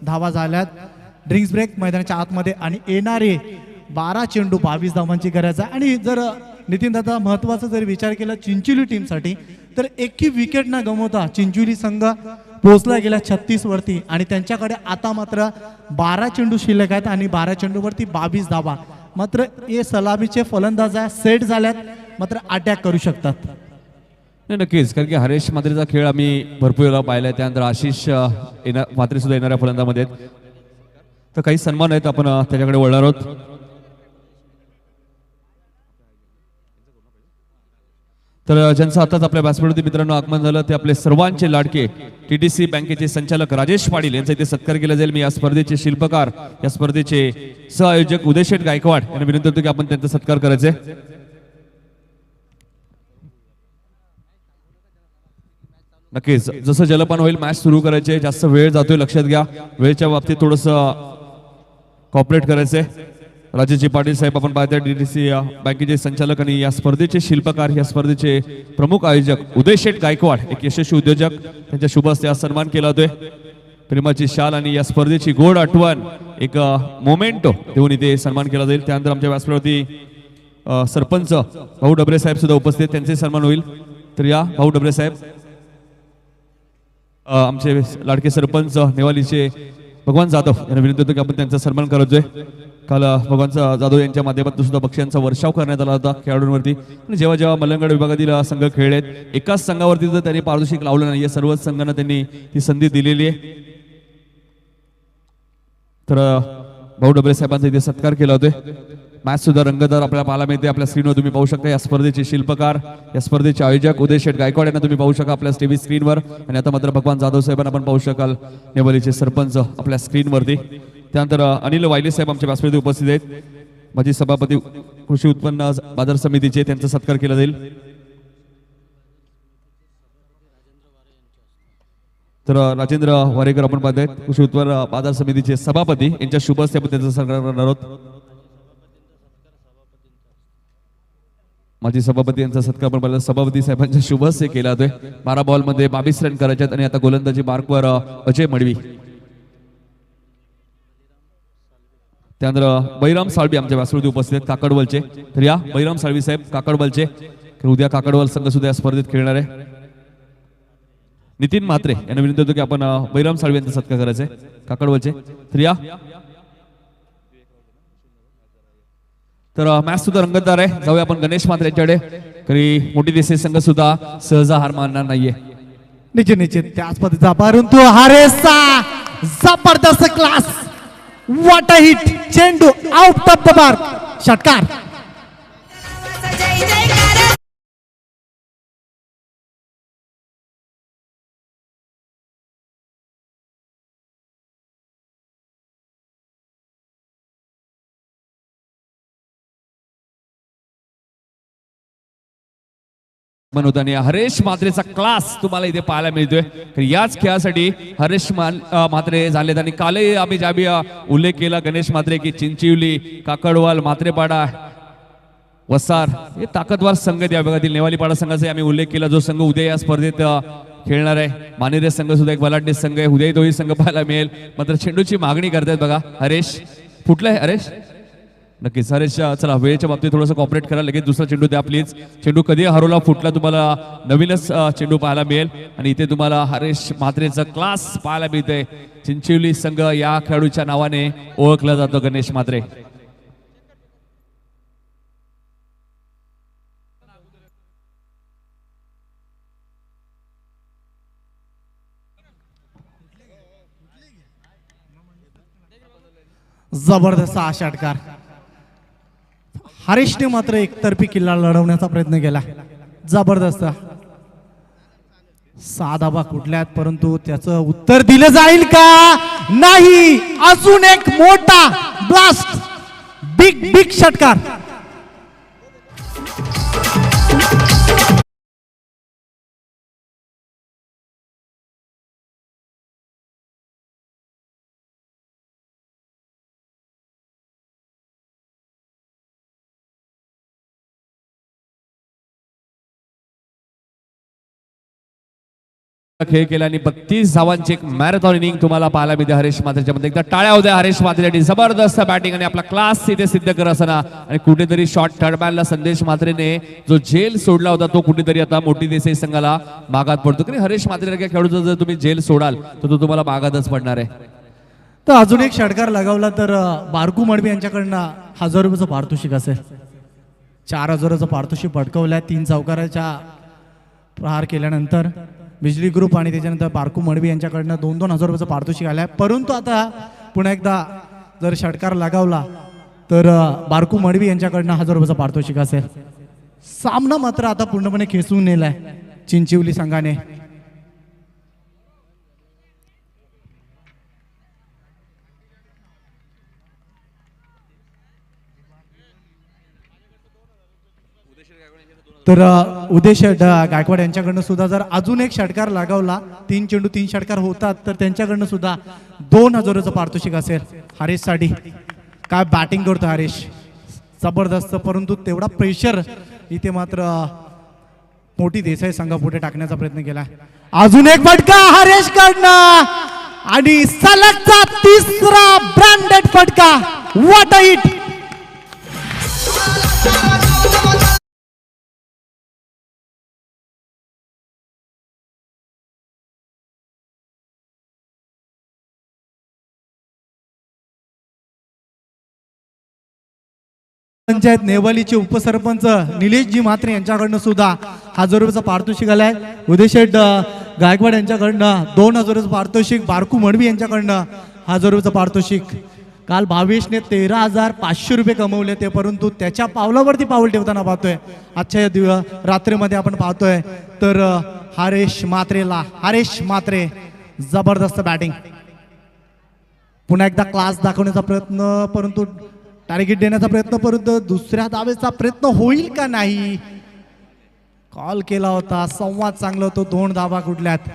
धावा झाल्यात. ड्रिंक्स ब्रेक मैदानाच्या आतमध्ये आणि येणारे 12 चेंडू 22 धावांची गरज आहे. आणि जर नितीन दादा महत्वाचा जर विचार केला चिंचोली टीमसाठी तर एकही विकेट न गमवता चिंचोली संघ पोहोचला गेला 36 वरती आणि त्यांच्याकडे आता मात्र 12 चेंडू शिल्लक आहेत आणि 12 चेंडूवरती 22 धावा. मात्र हे सलामीचे फलंदाज सेट झाल्यात, मात्र अटॅक करू शकतात. नाही नक्कीच, कारण की हरेश म्हात्रेचा खेळ आम्ही भरपूर वेळा पाहिला आहे. त्यानंतर आशिष म्हात्रे सुद्धा येणाऱ्या फलंदामध्ये आहेत. तर काही सन्मान आहेत, आपण त्याच्याकडे वळणार आहोत. तर ज्यांचं आताच आपल्या व्यासपीठावरती मित्रांनो आगमन झालं ते आपले सर्वांचे लाडके TTC बँकेचे संचालक राजेश पाटील यांचा इथे सत्कार केला जाईल. मी या स्पर्धेचे शिल्पकार, या स्पर्धेचे सहआयोजक उदय शेठ गायकवाड यांना विनंती करतो की आपण त्यांचा सत्कार करायचे. नक्कीच, जसं जलपान होईल मॅच सुरू करायचे. जास्त वेळ जातोय, लक्षात घ्या. वेळेच्या बाबतीत थोडंसं कॉपरेट करायचंय. राजेशजी पाटील साहेब आपण पाहताय TTC बँकेचे संचालक आणि या स्पर्धेचे शिल्पकार, या स्पर्धेचे प्रमुख आयोजक उदय शेठ गायकवाड एक यशस्वी उद्योजक, त्यांच्या शुभ हस्ते आज सन्मान केला जातोय. प्रेमाची शाल आणि या स्पर्धेची गोड आठवण एक मोमेंटो देऊन इथे सन्मान केला जाईल. त्यानंतर आमच्या व्यासपीठावरती सरपंच भाऊ डबरे साहेब सुद्धा उपस्थित, त्यांचे सन्मान होईल. तर या भाऊ डबरे साहेब आमचे लाडके सरपंच नेवालीचे भगवान जाधव यांना विनंती होतो की आपण त्यांचा सन्मान करतोय. काल भगवान जाधव यांच्या माध्यमातून सुद्धा बक्षिसांचा वर्षाव करण्यात आला होता खेळाडूंवरती. आणि जेव्हा जेव्हा मलंगड विभागातील संघ खेळलेत, एकाच संघावरती जर त्यांनी पारदर्शक लावलं नाही, या सर्वच संघांना त्यांनी ती संधी दिलेली आहे. तर भाऊ डबरे साहेबांचा इथे सत्कार केला होतोय. मॅच सुद्धा रंगतदार आपल्याला पाहायला मिळते. आपल्या स्क्रीनवर तुम्ही पाहू शकता या स्पर्धेचे शिल्पकार, या स्पर्धेचे आयोजक उदय शेठ गायकवाड यांना तुम्ही पाहू शका आपल्या टीव्ही स्क्रीनवर. आणि आता मात्र भगवान जाधव साहेबांना आपण पाहू शकाल, नेवालीचे सरपंच आपल्या स्क्रीनवरती. त्यानंतर अनिल वायले साहेब आमच्या व्यासपीठावर उपस्थित आहेत. माजी सभापती कृषी उत्पन्न बाजार समितीचे, त्यांचा सत्कार केला जाईल. तर राजेंद्र वारेकर आपण पाहतायत, कृषी उत्पन्न बाजार समितीचे सभापती, यांच्या शुभ हस्ते आपण त्यांचा सत्कार करणार आहोत. माजी सभापती यांचा सत्कार पण पाहिला, सभापती साहेबांच्या शुभ हस्ते केला जातोय. 12 बॉलमध्ये 22 रन करायचे आणि आता गोलंदाजी मार्कवर अजय मडवी. त्यानंतर बैराम साळवी आमच्या व्यासपीठावरती उपस्थित आहेत, काकडवलचे. तर या बैराम साळवी साहेब काकडवलचे, उद्या काकडवल संघ सुद्धा या स्पर्धेत खेळणार आहे. नितीन म्हात्रे यांना विनंती होतो की आपण बैराम साळवी यांचा सत्कार करायचा आहे, काकडवलचे. तर या तर मॅच सुद्धा रंगतदार आहे. जाऊया आपण गणेश म्हात्रे यांच्याकडे. तरी मोठी देसाई संघ सुद्धा सहजा हार मानणार नाहीये. निश्चित त्याच पद्धतीचा परंतु हरेसचा जबरदस्त क्लास. What a hit. चेंडू आउट ऑफ द मार्क. षटकार. जय जयकार होतं आणि हरेश म्हात्रेचा क्लास तुम्हाला इथे पाहायला मिळतोय. तर याच खेळासाठी हरेश म्हात्रे झालेत आणि कालही आम्ही ज्या उल्लेख केला गणेश म्हात्रे की चिंचिवली, काकडवाल, म्हात्रेपाडा, वसार हे ताकदवार संघ आहेत. या भागातील नेवालीपाडा संघाचा आम्ही उल्लेख केला जो संघ उद्या या स्पर्धेत खेळणार आहे. मानेरे संघ सुद्धा एक बलाढ्य संघ आहे. उद्याही तोही संघ पाहायला मिळेल. मात्र चेंडूची मागणी करतायत बघा हरेश. फुटलाय हरेश. नक्कीच हरेश चला वेळेच्या बाबतीत थोडंसं कॉपरेट करा. लगेच दुसरा चेंडू द्या प्लीज. चेंडू कधी हरवला फुटला तुम्हाला नवीनच चेंडू पाहायला मिळेल. आणि इथे तुम्हाला हरेश म्हात्रेचा क्लास पाहायला मिळतंय. चिंचिवली संघ या खेळाडूच्या नावाने ओळखला जातो गणेश म्हात्रे. जबरदस्त हा षटकार. हरीशने मात्र एकतर्फी किल्ला लढवण्याचा प्रयत्न केला. जबरदस्त. 6 धावा कुठल्यात परंतु त्याचं उत्तर दिलं जाईल का नाही. अजून एक मोठा ब्लास्ट. बिग बिग षटकार. खेळ केला आणि 32 धावांची एक मॅरेथॉन इनिंग तुम्हाला पाहायला मिळते हरेश म्हात्रेच्या मध्ये. एकदा टाळ्या होत्या हरेश म्हात्रेसाठी. जबरदस्त बॅटिंग आणि आपला क्लास इथे सिद्ध करत असताना आणि कुठेतरी शॉर्ट थर्डमॅनला संदेश म्हात्रेने जो झेल सोडला होता तो कुठेतरी आता मोठी देसाई संघाला मागात पडतो. की हरेश म्हात्रे खेळाडूचा जर तुम्ही झेल सोडाल तर तो तुम्हाला मागातच पडणार आहे. तर अजून एक षटकार लगावला तर बारकू मडवी यांच्याकडनं 1000 रुपयाचं पारितोषिक असेल. 4000चं पारितोषिक पटकवलंय 3 चौकाराच्या प्रहार केल्यानंतर. बिजली ग्रुप आणि त्याच्यानंतर बारकू मडवी यांच्याकडनं 2-2 हजार रुपयाचं पारितोषिक आलंय. परंतु आता पुन्हा एकदा जर षटकार लगावला तर बारकू मडवी यांच्याकडनं 1000 रुपयाचं पारितोषिक असेल. सामना मात्र आता पूर्णपणे खेचून नेलाय चिंचिवली संघाने. तर उदेश गायकवाड यांच्याकडनं सुद्धा जर अजून एक षटकार लगावला 3 चेंडू 3 षटकार होतात तर त्यांच्याकडनं सुद्धा 2000चं पारितोषिक असेल हरीशसाठी. काय बॅटिंग करतो हरीश. जबरदस्त. परंतु तेवढा प्रेशर इथे मात्र मोठी देसाई संघापुढे टाकण्याचा प्रयत्न केला. अजून एक फटका हरीशकडनं आणि सलगचा 3रा ब्रँडेड फटका. What a hit. पंचायत नेवालीचे उपसरपंच निलेशजी म्हात्रे यांच्याकडनं सुद्धा 1000 रुपयाचं पारितोषिक आलाय. उदय गायकवाड यांच्याकडनं 2000 रुपयाचं पारितोषिक. बारकू मडवी यांच्याकडनं 1000 रुपयाचं पारितोषिक. काल भावेशने 13,500 रुपये कमवले ते परंतु त्याच्या पावलावरती पाऊल ठेवताना पाहतोय आजच्या रात्रीमध्ये आपण पाहतोय तर हरेश म्हात्रे जबरदस्त बॅटिंग. पुन्हा एकदा क्लास दाखवण्याचा प्रयत्न परंतु टार्गेट देण्याचा प्रयत्न परंतु दुसऱ्या धावेचा प्रयत्न होईल का नाही. कॉल केला होता. संवाद चांगला होतो. 2 धावा कुठल्यात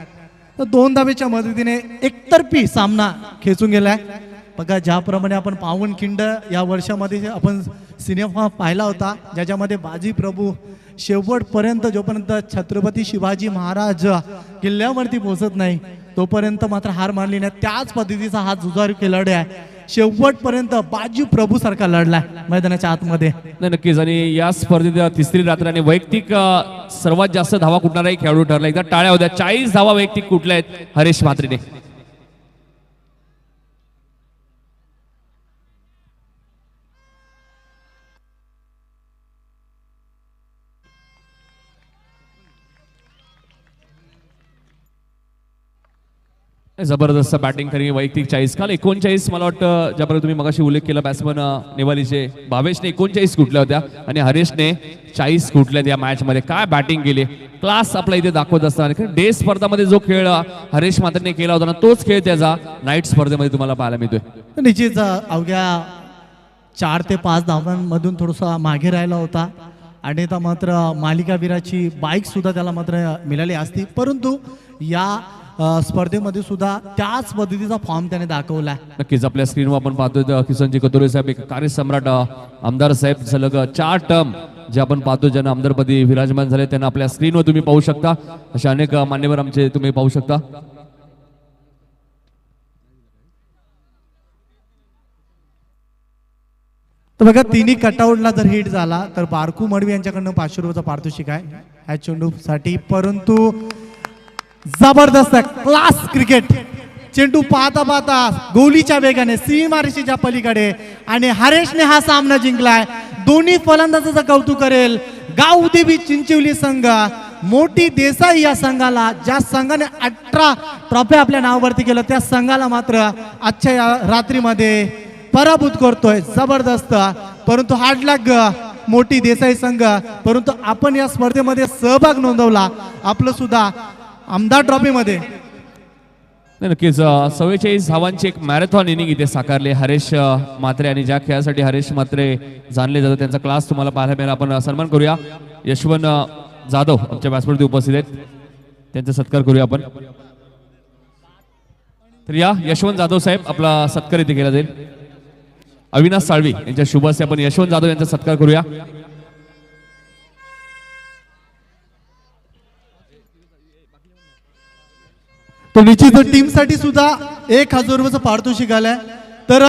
तर 2 धावेच्या मदतीने एकतर्फी सामना खेचून गेलाय. बघा ज्याप्रमाणे आपण पावनखिंड या वर्षामध्ये आपण सिनेमा पाहिला होता ज्याच्यामध्ये बाजी प्रभू शेवटपर्यंत जोपर्यंत छत्रपती शिवाजी महाराज किल्ल्यावरती पोहोचत नाही तोपर्यंत मात्र हार मानली नाही. त्याच पद्धतीचा हा जुजारू खेळाडू आहे. शेवटपर्यंत बाजी प्रभू सारखा लढलाय मैदानाच्या आतमध्ये. नाही नक्कीच. आणि या स्पर्धेत 3री रात्र आणि वैयक्तिक सर्वात जास्त धावा कुठणाराही खेळाडू ठरला. एकदा टाळ्या होत्या. 40 धावा वैयक्तिक कुठल्या आहेत हरेश म्हात्रेने. जबरदस्त बॅटिंग करी वैयक्तिक 40 काल 39 मला वाटतं ज्याप्रकारे तुम्ही मगाशी उल्लेख केला बॅट्समन नेवालीचे भावेशने 39 कुठल्या होत्या आणि हरेशने 40 कुठल्या या मॅच मध्ये काय बॅटिंग केली क्लास आपला इथे दाखवत असताना डे स्पर्धामध्ये जो खेळ हरेश मात्रने केला होता ना तोच खेळ त्याचा नाईट स्पर्धेमध्ये तुम्हाला पाहायला मिळतोय निश्चित अवघ्या 4 ते 5 धावांमधून थोडासा मागे राहिला होता आणि आता मात्र मालिकावीराची बाईक सुद्धा त्याला मात्र मिळाली असती परंतु या स्पर्धेमध्ये सुद्धा त्याच पद्धतीचा फॉर्म त्याने दाखवला. नक्कीच आपल्या स्क्रीनवर आपण पाहतोय किसनजी कतोरे साहेब एक कार्यसम्राट आमदार साहेब सलग 4 टर्म जे आपण पाहतो ज्यांना आमदारपदी विराजमान झाले त्यांना आपल्या स्क्रीनवर तुम्ही पाहू शकता असे अनेक मान्यवर आमचे तुम्ही पाहू शकता. तर बघा तिन्ही कटआउटला जर हिट झाला तर बारकू मडवी यांच्याकडनं 500 रुपयाचा पारितोषिक आहे ह्या चेंडूसाठी परंतु जबरदस्त क्लास क्रिकेट चेंडू पाहता पाहता गोलीच्या वेगाने सीमारेषेच्या पलीकडे आणि हरेशने हा सामना जिंकलाय. दोन्ही फलंदाजाचं कौतुक करेल गावदेवी चिंचवली संघ मोठी देसाई या संघाला ज्या संघाने 18 ट्रॉफ्या आपल्या नावावरती केलं त्या संघाला मात्र आजच्या या रात्रीमध्ये पराभूत करतोय. जबरदस्त परंतु हार्ड लक मोठी देसाई संघ परंतु आपण या स्पर्धेमध्ये सहभाग नोंदवला आपलं सुद्धा आमदार ट्रॉफी मध्ये. नक्कीच 44 धावांची एक मॅरेथॉन इनिंग इथे साकारले हरेश मात्रे आणि ज्या खेळासाठी हरेश मात्रे जाणले जातात त्यांचा क्लास तुम्हाला पाहायला मिळेल. आपण सन्मान करूया यशवंत जाधव आमच्या व्यासपीठावरती उपस्थित आहेत त्यांचा सत्कार करूया आपण. तर या यशवंत जाधव साहेब आपला सत्कार इथे केला जाईल. अविनाश साळवी यांच्या शुभ हस्ते आपण यशवंत जाधव यांचा सत्कार करूया. तो निश्चित टीम साठी सुद्धा 1000 रुपयाचं पारितोषिक आलंय.